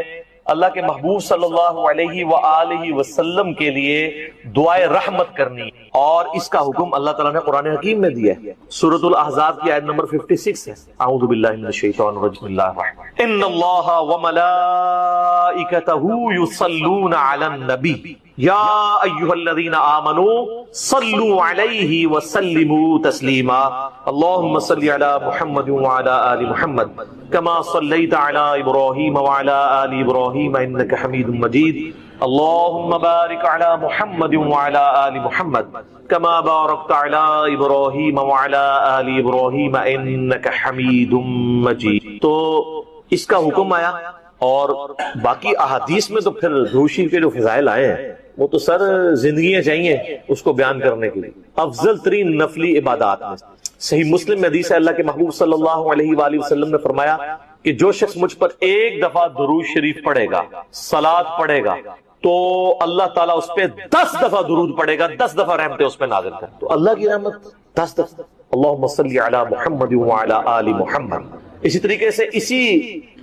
اللہ کے محبوب صلی اللہ علیہ وآلہ وسلم کے لیے دعائے رحمت کرنی، اور اس کا حکم اللہ تعالیٰ نے قرآن حکیم میں دیا ہے. سورۃ الاحزاب کی آیت نمبر 56 ہے. اعوذ باللہ من الشیطان الرجیم. اللہ الرحمن ان اللہ وملائکتہ یصلون علی النبی یا ایھا الذین آمنوا صلوا علیہ وسلموا تسلیما. اللہم صل علی محمد وعلی آل محمد کما صلیت علی ابراہیم وعلی آل ابراہیم انک حمید مجید. اللہم بارک علی محمد وعلی آل محمد کما بارکت علی ابراہیم وعلی آل ابراہیم انک حمید مجید. تو اس کا حکم آیا، اور باقی احادیث میں تو پھر درود شریف کے جو فضائل آئے ہیں وہ تو سر زندگیاں چاہیے اس کو بیان کرنے کے لیے. افضل ترین نفلی عبادات میں صحیح مسلم میں حدیث ہے، اللہ کے محبوب صلی اللہ علیہ وآلہ وسلم نے فرمایا کہ جو شخص مجھ پر ایک دفعہ درود شریف پڑھے گا، صلاۃ پڑھے گا، تو اللہ تعالیٰ اس پہ 10 دفعہ درود پڑھے گا، 10 دفعہ رحمتیں اس پہ نازل کر. تو اللہ کی رحمت 10 دفعہ. اللہم صلی علی محمد وعلی آل محمد. اسی طریقے سے اسی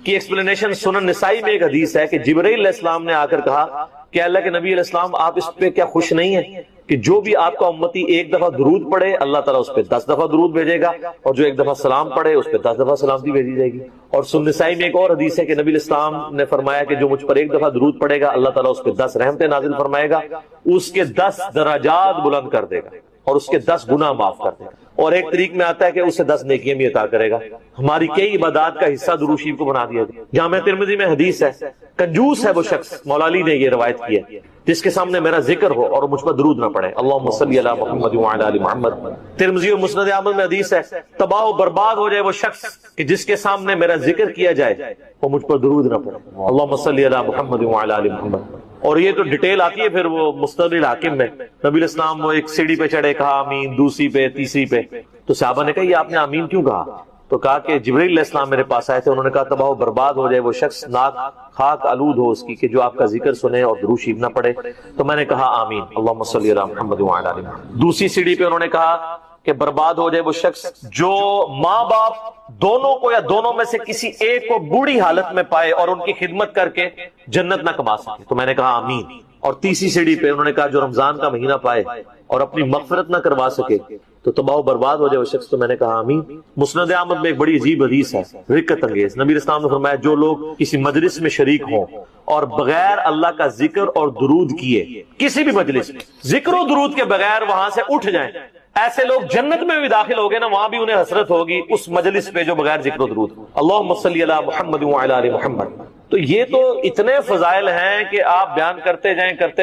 کی ایکسپلینیشن سنن نسائی میں ایک حدیث ہے کہ جبرائیل علیہ السلام نے آ کر کہا کہ اللہ کے نبی علیہ السلام آپ اس پہ کیا خوش نہیں ہیں کہ جو بھی آپ کا امتی ایک دفعہ درود پڑھے اللہ تعالیٰ اس پہ 10 دفعہ درود بھیجے گا، اور جو ایک دفعہ سلام پڑھے اس پہ 10 دفعہ سلامتی بھیجی جائے گی. اور سنن نسائی میں ایک اور حدیث ہے کہ نبی علیہ السلام نے فرمایا کہ جو مجھ پر ایک دفعہ درود پڑھے گا اللہ تعالیٰ اس پہ 10 رحمتیں نازل فرمائے گا، اس کے 10 درجات بلند کر دے گا اور اس کے 10 گناہ معاف کر دے گا. اور ایک طریق میں آتا ہے کہ اسے 10 نیکیاں بھی عطا کرے گا. ہماری کئی عبادات کا حصہ درود شریف کو بنا دیا گیا. جامع ترمذی میں حدیث ہے، کنجوس ہے وہ شخص، مولا علی نے یہ روایت کی ہے، جس کے سامنے میرا ذکر ہو اور مجھ پر درود نہ پڑے. اللہم صلی علی محمد وعلی آل محمد. ترمذی اور مسند احمد میں حدیث ہے، تباہ و برباد ہو جائے وہ شخص کہ جس کے سامنے میرا ذکر کیا جائے وہ مجھ پر درود نہ پڑے. اللہم صلی علی محمد وعلی آل محمد. اور یہ تو ڈیٹیل آتی ہے پھر وہ مستدرک الحاکم میں. نبی علیہ السلام وہ ایک سیڑھی پہ چڑھے، کہا آمین، دوسری پہ، تیسری پہ. تو صحابہ نے کہا یہ آپ نے آمین کیوں کہا؟ تو کہا کہ جبرائیل علیہ السلام میرے پاس آئے تھے، انہوں نے کہا تباہ و برباد ہو جائے وہ شخص، ناک خاک آلود ہو اس کی کہ جو آپ کا ذکر سنے اور درود شریف نہ پڑھے. تو میں نے کہا آمین، اللہم صلی علی محمد وعلی آل محمد. دوسری سیڑھی پہ انہوں نے کہا کہ برباد ہو جائے وہ شخص جو ماں باپ دونوں کو یا دونوں میں سے کسی ایک کو بوڑھی حالت میں پائے اور ان کی خدمت کر کے جنت نہ کما سکے. تو میں نے کہا آمین. اور تیسری سیڑھی پہ انہوں نے کہا جو رمضان کا مہینہ پائے اور اپنی مغفرت نہ کروا سکے تو تباہ و برباد ہو جائے وہ شخص. تو میں نے کہا آمین. مسند احمد میں ایک بڑی عجیب حدیث ہے، رکت انگیز. نبی علیہ السلام نے فرمایا جو لوگ کسی مجلس میں شریک ہوں اور بغیر اللہ کا ذکر اور درود کیے کسی بھی مجلس میں ذکر و درود کے بغیر وہاں سے اٹھ جائیں، ایسے لوگ جنت میں بھی داخل ہو گئے نا، وہاں بھی انہیں حسرت ہوگی اس مجلس پہ جو بغیر ذکر و درود. اللہم صلی علی محمد وعلی آل محمد. تو یہ تو اتنے فضائل ہیں کہ آپ بیان کرتے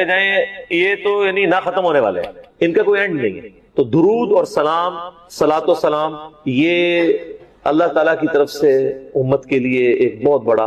جائیں، یہ تو یعنی نہ ختم ہونے والے ہیں، ان کا کوئی اینڈ نہیں ہے. تو درود اور سلام، صلاۃ و سلام، یہ اللہ تعالیٰ کی طرف سے امت کے لیے ایک بہت بڑا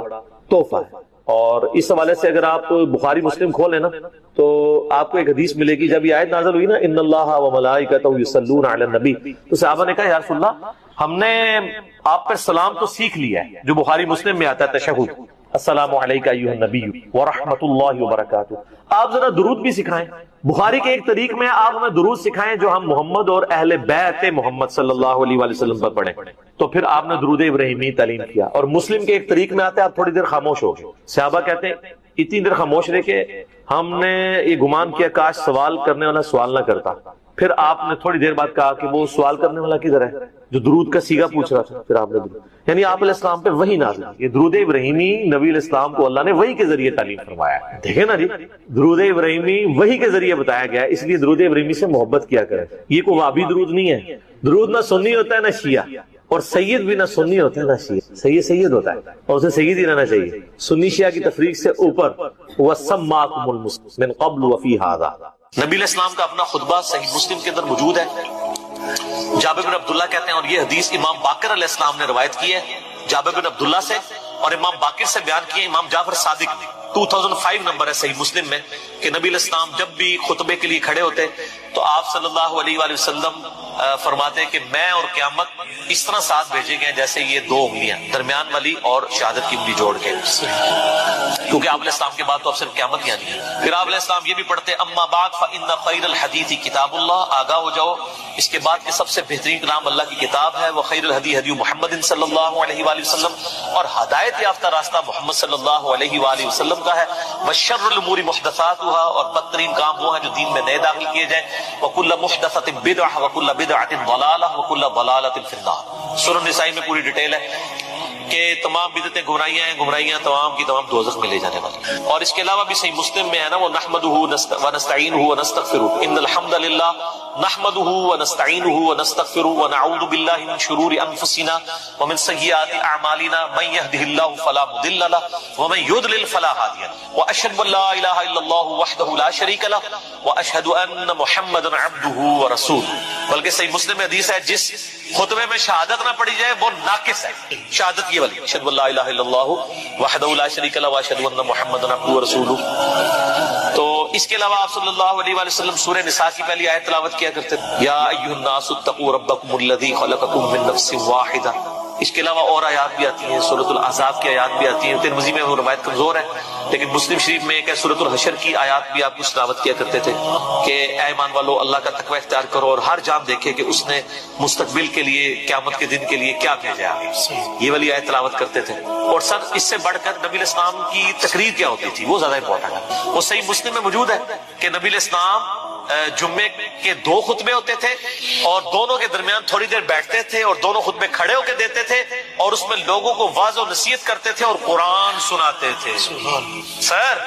تحفہ ہے. اور اس حوالے سے اگر آپ بخاری مسلم کھولیں نا تو آپ کو ایک حدیث ملے گی. جب یہ آیت نازل ہوئی نا ان اللہ وملائکتہ یصلون علی النبی، تو صحابہ نے کہا یا رسول اللہ ہم نے آپ پر سلام تو سیکھ لیا ہے جو بخاری مسلم میں آتا ہے تشہد، السلام علیکہ ایھا النبی ورحمۃ اللہ وبرکاتہ. آپ ذرا درود بھی سکھائیں. بخاری کے ایک طریق میں آپ ہمیں درود سکھائیں جو ہم محمد اور اہل بیت محمد صلی اللہ علیہ وآلہ وسلم پر پڑھیں. تو پھر آپ نے درود ابراہیمی تعلیم کیا. اور مسلم کے ایک طریق میں آتے ہیں آپ تھوڑی دیر خاموش ہو گئے. صحابہ کہتے ہیں اتنی دیر خاموش رہے کہ ہم نے یہ گمان کیا کاش سوال کرنے والا سوال نہ کرتا. پھر آپ نے تھوڑی دیر بعد کہا کہ وہ سوال کرنے والا کدھر ہے جو درود کا سیگا پوچھ رہا تھا. پھر آپ نے یعنی آپ علیہ السلام پہ وحی نازل. یہ درود ابراہیمی نبی علیہ السلام کو اللہ نے وحی کے ذریعے تعلیم فرمایا. دیکھیں نا جی، درود ابراہیمی وحی کے ذریعے بتایا گیا ہے، اس لیے درود ابراہیمی سے محبت کیا کریں. یہ کوئی وابی درود نہیں ہے. درود نہ سنی ہوتا ہے نہ شیعہ، اور سید بھی نہ سنی ہوتا ہے نہ شیعہ. سید ہوتا ہے اور اسے سید ہی رہنا چاہیے. سنی شیعہ کی تفریق سے اوپر وَسَمَّاكُمُ الْمُسْلِمِينَ مِن قَبْلُ وَفِي هَذَا. نبی علیہ السلام کا اپنا خطبہ صحیح مسلم کے اندر موجود ہے. جابر بن عبداللہ کہتے ہیں، اور یہ حدیث امام باقر علیہ السلام نے روایت کی ہے جابر بن عبداللہ سے، اور امام باقر سے بیان کیے امام جعفر صادق نے. 2005 نمبر ہے صحیح مسلم میں کہ نبی علیہ السلام جب بھی خطبے کے لیے کھڑے ہوتے تو آپ صلی اللہ علیہ وآلہ وسلم فرماتے کہ میں اور قیامت اس طرح ساتھ بھیجے گئے جیسے یہ دو انگلیاں درمیان والی اور شہادت کی انگلی جوڑ کے، کیونکہ آپ علیہ السلام کے بعد تو اب صرف قیامت کی آنی ہے۔ پھر آپ علیہ السلام یہ بھی پڑھتے اما بعد فإن خیر الحدیث کتاب اللہ، آگاہ ہو جاؤ اس کے بعد کہ سب سے بہترین کلام اللہ کی کتاب ہے، وخیر الہدی ہدی محمد صلی اللہ علیہ وآلہ وسلم، اور ہدایت یافتہ راستہ محمد صلی اللہ علیہ وآلہ وسلم کا ہے، وشر الامور محدثاتها، اور بدترین کام وہ ہیں جو دین میں نئے داخل کیے جائیں، وکل محدثۃ بدعہ وکل بدعۃ ضلالہ وکل ضلالۃ فی النار۔ سورہ نسائی میں پوری ڈیٹیل ہے کہ تمام بدعتیں گمراہیاں ہیں، گمراہیاں تمام کی تمام دوزخ میں لے جانے والی۔ اور اس کے علاوہ بھی صحیح مسلم میں ہے نا، وہ نحمدہ ونستعینہ ونستغفرہ، ان الحمد للہ نحمدہ ونستعینہ ونستغفرہ ونعوذ باللہ من شرور انفسنا ومن سیئات اعمالنا من یہدہ اللہ فلا مضل لہ ومن یضلل فلا ہادی لہ واشہد ان لا الہ الا اللہ وحدہ لا شریک لہ واشہد ان محمدا عبدہ ورسولہ۔ بلکہ صحیح مسلم میں حدیث ہے جس خطبے میں شہادت نہ پڑھی جائے وہ ناقص ہے، شہادت یہ والی اشہد ان لا الہ الا اللہ وحدہ لا شریک لہ واشہد ان محمدا عبدہ ورسولہ۔ تو اس کے علاوہ آپ صلی اللہ علیہ وآلہ وسلم سورہ نساء کی پہلی آیت تلاوت کیا کرتے تھے، یا ایھا الناس اتقوا ربکم الذی خلقکم من نفس واحدہ۔ اس کے علاوہ اور آیات بھی آتی ہیں، سورۃ الاحزاب کی آیات بھی آتی ہیں، ترمذی میں وہ روایت کمزور ہے لیکن مسلم شریف میں ایک ہے سورۃ الحشر کی آیات بھی آپ کچھ تلاوت کیا کرتے تھے کہ اے ایمان والو اللہ کا تقوی اختیار کرو اور ہر جان دیکھے کہ اس نے مستقبل کے لیے قیامت کے دن کے لیے کیا بھیجا ہے، یہ والی آیت تلاوت کرتے تھے۔ اور سر اس سے بڑھ کر نبی الاسلام کی تقریر کیا ہوتی تھی وہ زیادہ امپورٹنٹ ہے، وہ صحیح مسلم میں موجود ہے کہ نبی الاسلام جمعے کے دو خطبے ہوتے تھے اور دونوں کے درمیان تھوڑی دیر بیٹھتے تھے اور دونوں خطبے کھڑے ہو کے دیتے تھے اور اس میں لوگوں کو واعظ و نصیحت کرتے تھے اور قرآن سناتے تھے سر۔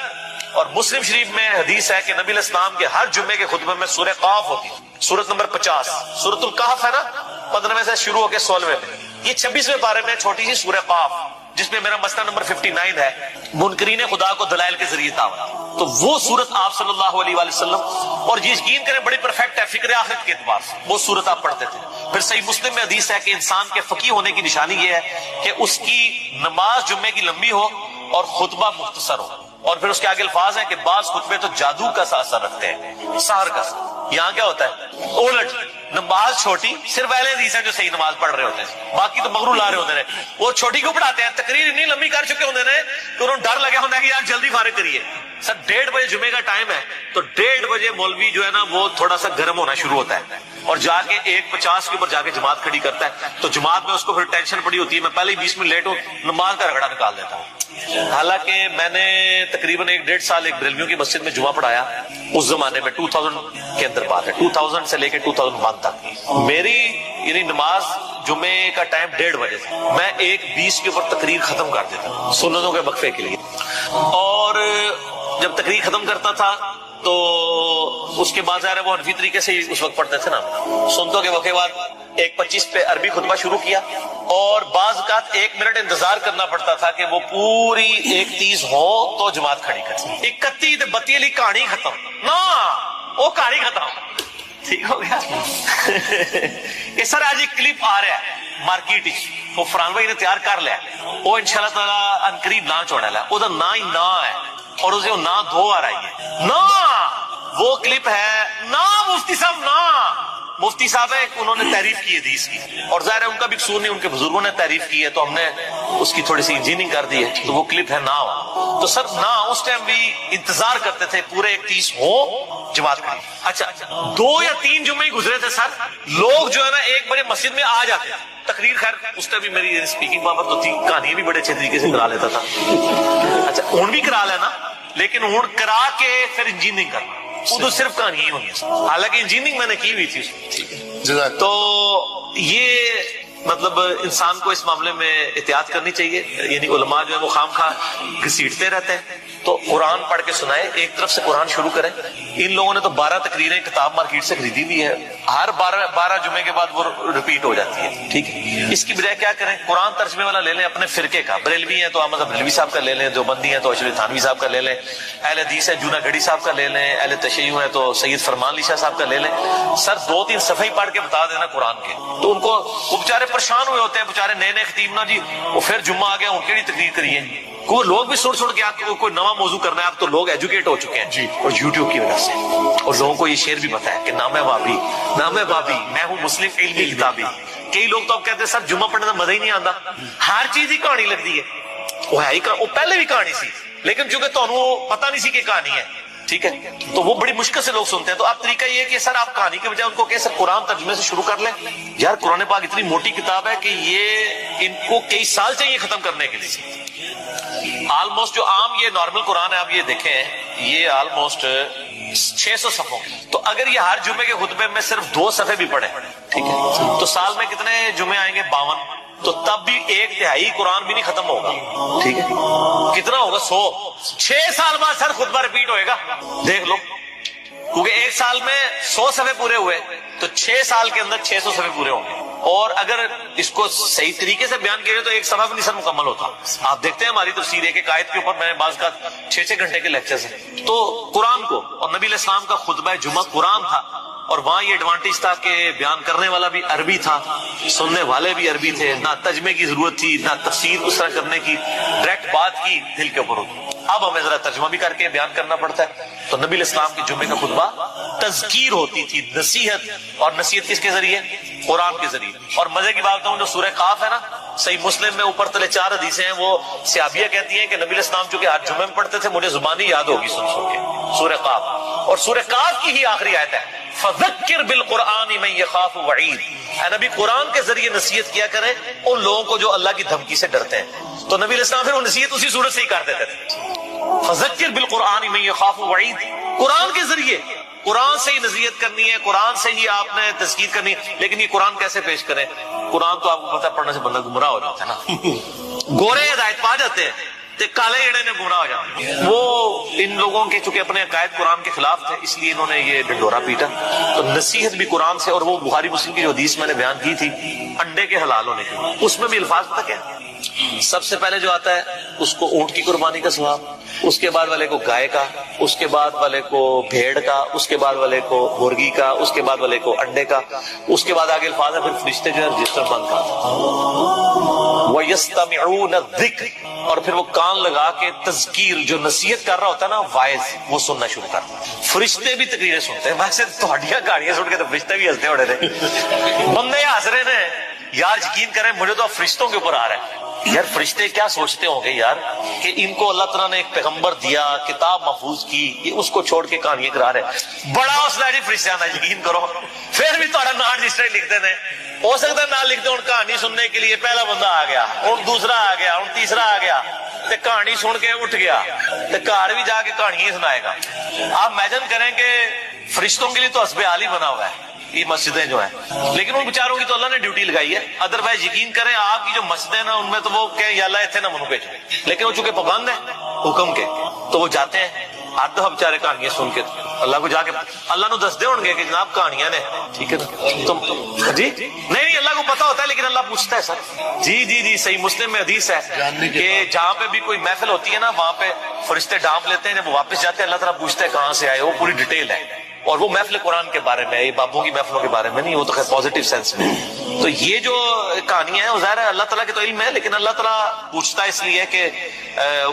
اور مسلم شریف میں حدیث ہے کہ نبی علیہ السلام کے ہر جمعے کے خطبے میں سورہ قاف ہوتی ہے، سورت نمبر 50، سورۃ الکہف ہے نا، 15 سے شروع ہو کے 16 میں، یہ 26ویں پارے میں چھوٹی سی سورہ قاف جس میں میرا مسئلہ نمبر 59 ہے، منکرین خدا کو دلائل کے ذریعے دعوت، تو وہ صورت آپ صلی اللہ علیہ وآلہ وسلم، اور یہ یقین کریں بڑی پرفیکٹ ہے فکر آخرت کے اعتبار سے، وہ صورت آپ پڑھتے تھے۔ پھر صحیح مسلم میں حدیث ہے کہ انسان کے فقیہ ہونے کی نشانی یہ ہے کہ اس کی نماز جمعے کی لمبی ہو اور خطبہ مختصر ہو، اور پھر اس کے آگے الفاظ ہیں کہ بعض خطبے تو جادو کا سا اثر رکھتے ہیں، سحر کا سا۔ یہاں کیا ہوتا ہے الٹ، نماز چھوٹی، صرف اہل حدیث ہیں جو صحیح نماز پڑھ رہے ہوتے ہیں، باقی تو مغرور لا رہے ہوتے ہیں، وہ چھوٹی کیوں پڑھاتے ہیں، تقریر اتنی لمبی کر چکے ہوتے ہیں کہ انہوں نے ڈر لگا ہوتا ہے کہ یار جلدی فارغ کریے۔ سر 1:30 بجے جمعے کا ٹائم ہے تو 1:30 بجے مولوی جو ہے نا وہ تھوڑا سا گرم ہونا شروع ہوتا ہے اور جا کے 1:50 کے اوپر جا کے جماعت کھڑی کرتا ہے، تو جماعت میں اس کو پھر ٹینشن پڑی ہوتی ہے، میں پہلے ہی 20 منٹ لیٹ ہوں، نماز کا رگڑا نکال دیتا ہوں۔ حالانکہ میں نے تقریباً 1.5 سال ایک بریلویوں کی مسجد میں جمعہ پڑھایا، اس زمانے میں 2000 کے اندر بات ہے، 2000 سے لے کے 2001 تک میری یعنی نماز جمعے کا ٹائم 1:30 بجے سے میں 1:20 کے اوپر تقریر ختم کر دیتا سنتوں کے وقفے کے لیے، اور جب تقریر ختم کرتا تھا تو اس کے بعد ظاہر ہے وہ حنفی طریقے سے اس وقت پڑھتے تھے نا، سنتوں کے وقفے بعد 1:25 پہ عربی خطبہ شروع کیا، اور بعض اوقات 1 منٹ انتظار کرنا پڑتا تھا کہ وہ پوری 1:30 ہو تو جماعت کھڑی کر 31 تے 32 والی کہانی ختم نہ، وہ کہانی ختم، ٹھیک ہو گیا۔ یہ سر آج ایک کلپ آ رہا ہے مارکیٹ، وہ فرحان بھائی نے تیار کر لیا، وہ انشاءاللہ تعالی انقریب نہ چھوڑا ہے، وہ نا ہی نہ ہے اور اسے وہ نہ 2 آ رہی ہے نا، وہ کلپ ہے نا، مفتی صاحب نا، مفتی صاحب ہے انہوں نے تعریف کی حدیث کی، اور ظاہر ہے ان کا بھی قصور نہیں، ان کے بزرگوں نے تعریف کی ہے تو ہم نے اس کی تھوڑی سی انجینئرنگ کر دی ہے، تو وہ کلپ ہے نا۔ تو سر نا اس ٹائم بھی انتظار کرتے تھے پورے 1:30 ہو جماعت کھڑی۔ اچھا 2 یا 3 جمعے گزرے تھے سر، لوگ جو ہے نا 1 بجے مسجد میں آ جاتے تھے، تقریر خیر اس ٹائم بھی میری اسپیکنگ بابت تو تھی، کہانیاں بھی بڑے اچھے طریقے سے کرا لیتا تھا، اچھا اون بھی کرا لینا، لیکن اون کرا کے پھر انجینئرنگ کرنا، اردو صرف کہانی ہی ہوئی ہے، حالانکہ انجینئرنگ میں نے کی ہوئی تھی۔ تو یہ مطلب انسان کو اس معاملے میں احتیاط کرنی چاہیے، یعنی علماء جو ہے وہ خام خواہ گھسیٹتے رہتے ہیں، تو قرآن پڑھ کے سنائے، ایک طرف سے قرآن شروع کریں۔ ان لوگوں نے تو 12 تقریریں کتاب مارکیٹ سے خریدی ہوئی ہے، ہر 12 جمعے کے بعد وہ ریپیٹ ہو جاتی ہے، ٹھیک ہے۔ اس کی بجائے کیا کریں، قرآن ترجمے والا لے لیں اپنے فرقے کا، بریلوی ہیں تو احمد بریلوی صاحب کا لے لیں، دیوبندی ہیں تو اشرف تھانوی صاحب کا لے لیں، اہل حدیث ہے جونا گڑھی صاحب کا لے لیں، اہل تشیع ہے تو سید فرمان علی شاہ صاحب کا لے لیں۔ سر 2-3 صفحے پڑھ کے بتا دینا قرآن کے، تو ان کو وہ بےچارے پریشان ہوئے ہوتے ہیں، بےچارے نئے خطیب نا جی، وہ پھر جمعہ آ گیا ان کی تقریر کریے، کو لوگ بھی سن کے آپ کو کوئی نیا موضوع کرنا ہے، آپ تو لوگ ایجوکیٹ ہو چکے ہیں جی، اور یوٹیوب کی وجہ سے، اور لوگوں کو یہ شعر بھی پتا ہے کہ نام ہے بابی، نام ہے بابی، میں ہوں مسلم علمی کتابی۔ کئی لوگ تو اب کہتے ہیں سر جمعہ پڑھنے کا مزہ ہی نہیں آتا، ہر چیز ہی کہانی لگتی ہے، وہ ہے ہی وہ پہلے بھی کہانی سی، لیکن چونکہ تمہیں پتا نہیں سی کہ کہانی ہے، ٹھیک ہے، تو وہ بڑی مشکل سے لوگ سنتے ہیں۔ تو اب طریقہ یہ ہے کہ سر آپ کہانی کے بجائے ان کو کہ سر قرآن ترجمے سے شروع کر لیں۔ یار قرآن پاک اتنی موٹی کتاب ہے کہ یہ ان کو کئی سال چاہیے ختم کرنے کے لیے۔ آلموسٹ جو عام یہ نارمل قرآن ہے، آپ یہ دیکھیں یہ آلموسٹ 600 صفحوں، تو اگر یہ ہر جمعے کے خطبے میں صرف 2 صفحے بھی پڑھیں، ٹھیک ہے، تو سال میں کتنے جمعے آئیں گے؟ 52، تو تب بھی 1/3 قرآن بھی نہیں ختم ہوگا، ٹھیک ہے، کتنا ہوگا؟ 100۔ 6 سال بعد سر خطبہ ریپیٹ ہوئے گا، دیکھ لو، کیونکہ 1 سال میں 100 صفحے پورے ہوئے تو 6 سال کے اندر 600 صفحے پورے ہوں گے۔ اور اگر اس کو صحیح طریقے سے بیان کیا تو 1 صفحہ بھی نہیں سر مکمل ہوتا۔ آپ دیکھتے ہیں ہماری تفسیر ایک آیت کے اوپر میں نے بعض کا 6 گھنٹے کے لیکچرز ہیں۔ تو قرآن کو، اور نبی علیہ السلام کا خطبہ جمعہ قرآن تھا، اور وہاں یہ ایڈوانٹیج تھا کہ بیان کرنے والا بھی عربی تھا، سننے والے بھی عربی تھے، نہ ترجمے کی ضرورت تھی نہ تفسیر اس طرح کرنے کی، ڈائریکٹ بات کی دل کے اوپر ہوتی۔ اب ہمیں ذرا ترجمہ بھی کر کے بیان کرنا پڑتا ہے۔ تو نبی علیہ السلام کے جمعے کا خطبہ تذکیر ہوتی تھی، نصیحت، اور نصیحت کس کے ذریعے؟ قرآن کے ذریعے۔ اور مزے کی بات ہوں، جو سورہ قاف ہے نا، صحیح مسلم میں اوپر تلے 4 حدیثیں ہیں، وہ صحابیہ کہتی ہیں کہ نبی علیہ السلام چونکہ ہر جمعے میں پڑھتے تھے، مجھے زبانی یاد ہوگی سن کے سورہ قاف، اور سورہ قاف کی ہی آخری آیت ہے فذکر بالقرآن من یخاف وعید، اے نبی قرآن کے ذریعے نصیحت کیا کرے ان لوگوں کو جو اللہ کی دھمکی سے ڈرتے ہیں۔ تو نبی علیہ السلام پھر وہ نصیحت اسی صورت سے ہی کر دیتے تھے، فذکر بالقرآن من یخاف وعید، قرآن کے ذریعے، قرآن سے ہی نصیحت کرنی ہے، قرآن سے ہی آپ نے تذکیر کرنی ہے۔ لیکن یہ قرآن کیسے پیش کریں؟ قرآن تو آپ کو پتہ پڑھنے سے بندہ گمراہ ہو جاتا ہے نا، گورے ہدایت پا جاتے ہیں تے کالے جڑے نے گمراہ ہو جاتے ہیں۔ وہ ان لوگوں کے چونکہ اپنے عقائد قرآن کے خلاف تھے، اس لیے انہوں نے یہ ڈنڈورا پیٹا۔ تو نصیحت بھی قرآن سے، اور وہ بخاری مسلم کی جو حدیث میں نے بیان کی تھی انڈے کے حلال ہونے کی، اس میں بھی الفاظ پتہ کیا؟ سب سے پہلے جو آتا ہے اس کو اونٹ کی قربانی کا ثواب، اس کے بعد والے کو گائے کا، اس کے بعد والے کو بھیڑ کا، اس کے بعد والے کو مرغی کا، اس کے بعد والے کو انڈے کا، اس کے بعد آگے الفاظ ہے پھر فرشتے جو ہے رجسٹر بند کا، وَيَسْتَمِعُونَ الذِّكْرَ، اور پھر وہ کان لگا کے تذکیر، جو نصیحت کر رہا ہوتا ہے نا وائز، وہ سننا شروع کرتا ہے۔ فرشتے بھی تقریریں سنتے ہیں، ویسے تہاڈیاں گاڑیاں سن کے تو فرشتے بھی ہنستے ہوڑے تھے، بندے ہنس رہے ہیں یار، یقین کریں مجھے تو اب فرشتوں کے اوپر آ رہا ہے۔ یار فرشتے کیا سوچتے ہوں گے یار کہ ان کو اللہ تعالیٰ نے ایک پیغمبر دیا، کتاب محفوظ کی، یہ اس کو چھوڑ کے کہانیاں کرا رہے، بڑا حوصلہ جی فرشتیاں دا، یقین کرو۔ پھر بھی تھوڑا نام رجسٹر لکھتے ہیں، ہو سکتا ہے نام لکھتے ہوں کہانی سننے کے لیے، پہلا بندہ آ گیا، ہوں دوسرا آ گیا، ہوں تیسرا آ گیا، تے کہانی سن کے اٹھ گیا، تے گھر بھی جا کے کہانیاں سنائے گا۔ آپ امیجن کریں کہ فرشتوں کے لیے تو حسب حال ہی بنا ہوا ہے یہ مسجدیں جو ہیں، لیکن ان بیچاروں کی تو اللہ نے ڈیوٹی لگائی ہے۔ ادروائز یقین کریں آپ کی جو مسجدیں نا ان میں تو وہ کہ یا اللہ اتنے نہ منو بھیجو، لیکن وہ چونکہ پابند ہیں حکم کے تو وہ جاتے ہیں ہر دفعہ بیچارے کہانیاں سن کے اللہ کو جا کے اللہ نو دس دے ہوں گے کہ جناب کہانیاں نے، ٹھیک ہے نا، تم جی نہیں اللہ کو پتا ہوتا ہے، لیکن اللہ پوچھتا ہے سر۔ جی صحیح مسلم میں حدیث ہے کہ جہاں پہ بھی کوئی محفل ہوتی ہے نا وہاں پہ فرشتے ڈانپ لیتے ہیں، جب وہ واپس جاتے ہیں اللہ تعالیٰ پوچھتا ہے کہاں سے آئے، وہ پوری ڈیٹیل ہے، اور وہ محفل قرآن کے بارے میں، یہ بابوں کی محفلوں کے بارے میں نہیں، وہ تو خیر پازیٹیو سینس میں۔ تو یہ جو کہانیاں ہیں وہ ظاہر ہے اللہ تعالیٰ کے تو علم ہے، لیکن اللہ تعالیٰ پوچھتا ہے اس لیے کہ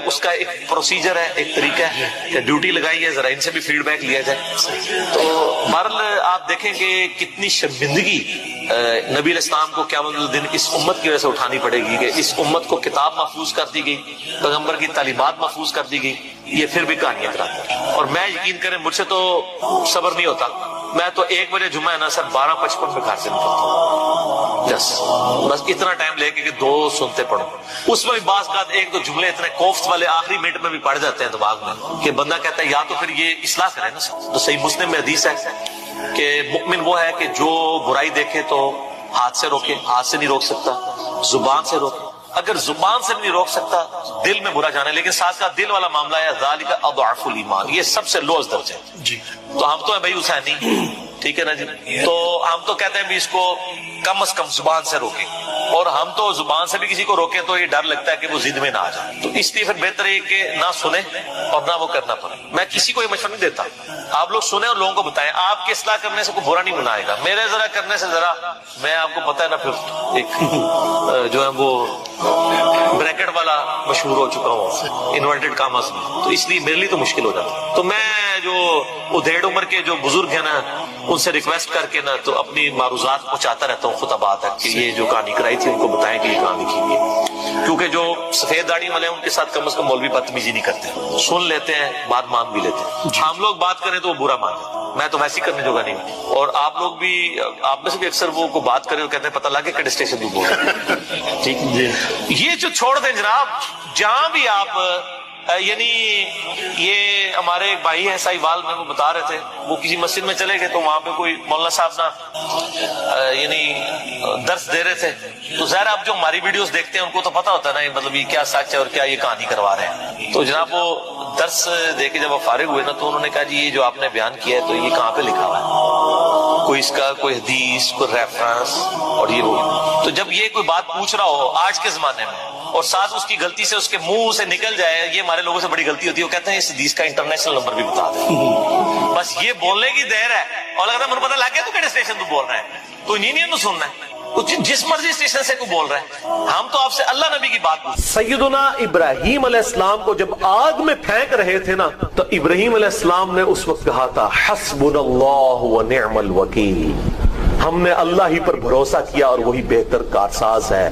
اس کا ایک پروسیجر ہے، ایک طریقہ ہے کہ ڈیوٹی لگائی ہے، ذرا ان سے بھی فیڈ بیک لیا جائے۔ تو بہرحال آپ دیکھیں کہ کتنی شرمندگی نبی علیہ السلام کو قیامت الدین اس امت کی وجہ سے اٹھانی پڑے گی کہ اس امت کو کتاب محفوظ کر دی گئی، پیغمبر کی تعلیمات محفوظ کر دی گئی، یہ پھر بھی کہانیاں کراتے ہیں۔ اور میں یقین کریں مجھ سے تو صبر نہیں ہوتا، میں تو 1 بجے جمعہ ہے نا سر 12:55 میں گھر سے نکلتا ہوں، بس اتنا ٹائم لے کے کہ 2 سنتے پڑھوں، اس میں بھی بعض کا 1-2 جملے اتنے کوفت والے آخری منٹ میں بھی پڑھ جاتے ہیں دماغ میں کہ بندہ کہتا ہے یا تو پھر یہ اصلاح کرے نا سر۔ تو صحیح مسلم میں حدیث ہے کہ مؤمن وہ ہے کہ جو برائی دیکھے تو ہاتھ سے روکے، ہاتھ سے نہیں روک سکتا، زبان سے روکے، اگر زبان سے بھی نہیں روک سکتا دل میں برا جانا ہے، لیکن ساتھ کا دل والا معاملہ ہے ذالک اضعف الایمان، یہ سب سے لوز درجہ ہے جی۔ تو ہم تو ہے بھائی حسینی، ٹھیک ہے نا جی، تو ہم تو کہتے ہیں بھی اس کو کم از کم زبان سے روکیں، اور ہم تو زبان سے بھی کسی کو روکیں تو یہ ڈر لگتا ہے کہ وہ ضد میں نہ آ جائے، تو اس لیے پھر بہتر ہے کہ نہ سنیں اور نہ وہ کرنا پڑے۔ میں کسی کو یہ مشورہ نہیں دیتا، آپ لوگ سنیں اور لوگوں کو بتائیں، آپ کی اصلاح کرنے سے کوئی برا نہیں منائے گا، میرے ذرا کرنے سے ذرا میں آپ کو پتہ ہے نا پھر ایک جو ہے وہ بریکٹ والا مشہور ہو چکا ہوں انورٹڈ کاماز میں، تو اس لیے میرے لیے تو مشکل ہو جاتا. تو میں جو ادھیڑ عمر کے جو بزرگ ہیں نا ان سے ریکویسٹ کر کے نا تو اپنی معروضات پہنچاتا رہتا ہوں خطبات تک کہ یہ جو کہانی کرائی تھی ان کو بتائیں کہ یہ کہانی کی ہے. کیونکہ جو سفید داڑھی والے ہیں ان کے ساتھ کم از کم مولوی بدتمیزی نہیں کرتے، سن لیتے ہیں، بات مان بھی لیتے ہیں. ہم لوگ بات کریں تو وہ برا مان لیتے ہیں، میں تو ویسے ہی کرنے جوگا نہیں ہوں. اور آپ لوگ بھی، آپ میں سے بھی اکثر وہ کو بات کرے اور کہتے ہیں پتہ لگا کہ اسٹیشن تو بول رہے ہیں. ٹھیک جی، یہ جو چھوڑ دیں جناب، جہاں بھی آپ یعنی یہ ہمارے ایک بھائی ہیں ساہیوال میں، وہ بتا رہے تھے وہ کسی مسجد میں چلے گئے تو وہاں پہ کوئی مولانا صاحب نا یعنی درس دے رہے تھے. تو ظاہر آپ جو ہماری ویڈیوز دیکھتے ہیں ان کو تو پتا ہوتا ہے نا مطلب یہ کیا سچ ہے اور کیا یہ کہانی کروا رہے ہیں. تو جناب وہ درس دے کے جب وہ فارغ ہوئے نا تو انہوں نے کہا جی یہ جو آپ نے بیان کیا ہے تو یہ کہاں پہ لکھا ہوا ہے، کوئی اس کا کوئی حدیث، کوئی ریفرنس اور یہ وہ. تو جب یہ کوئی بات پوچھ رہا ہو آج کے زمانے میں اور ساتھ اس کی غلطی سے اس کے منہ سے نکل جائے، یہ ہمارے لوگوں سے بڑی غلطی ہوتی ہے، وہ کہتے ہیں اس حدیث کا انٹرنیشنل نمبر بھی بتا دیں. بس یہ بولنے کی دیر ہے اور لگتا ہے مجھے پتا لگ گیا تو کہڑے اسٹیشن تو بول رہے ہیں، تو نہیں تو سننا ہے جس مرضی اسٹیشن سے کو بول رہے ہیں. ہم تو آپ سے اللہ نبی کی بات پوچھ. سیدنا ابراہیم علیہ السلام کو جب آگ میں پھینک رہے تھے نا تو ابراہیم علیہ السلام نے اس وقت کہا تھا حسبنا اللہ ونعم الوکیل، ہم نے اللہ ہی پر بھروسہ کیا اور وہی بہتر کارساز ہے.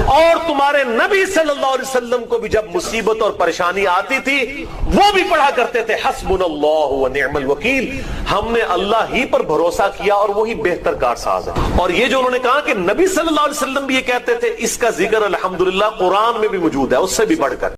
اور تمہارے نبی صلی اللہ علیہ وسلم کو بھی جب مصیبت اور پریشانی آتی تھی وہ بھی پڑھا کرتے تھے حسبنا اللہ ونعم الوکیل، ہم نے اللہ ہی پر بھروسہ کیا اور وہی بہتر کارساز ہے. اور یہ جو انہوں نے کہا کہ نبی صلی اللہ علیہ وسلم بھی یہ کہتے تھے، اس کا ذکر الحمدللہ قرآن میں بھی موجود ہے اس سے بھی بڑھ کر.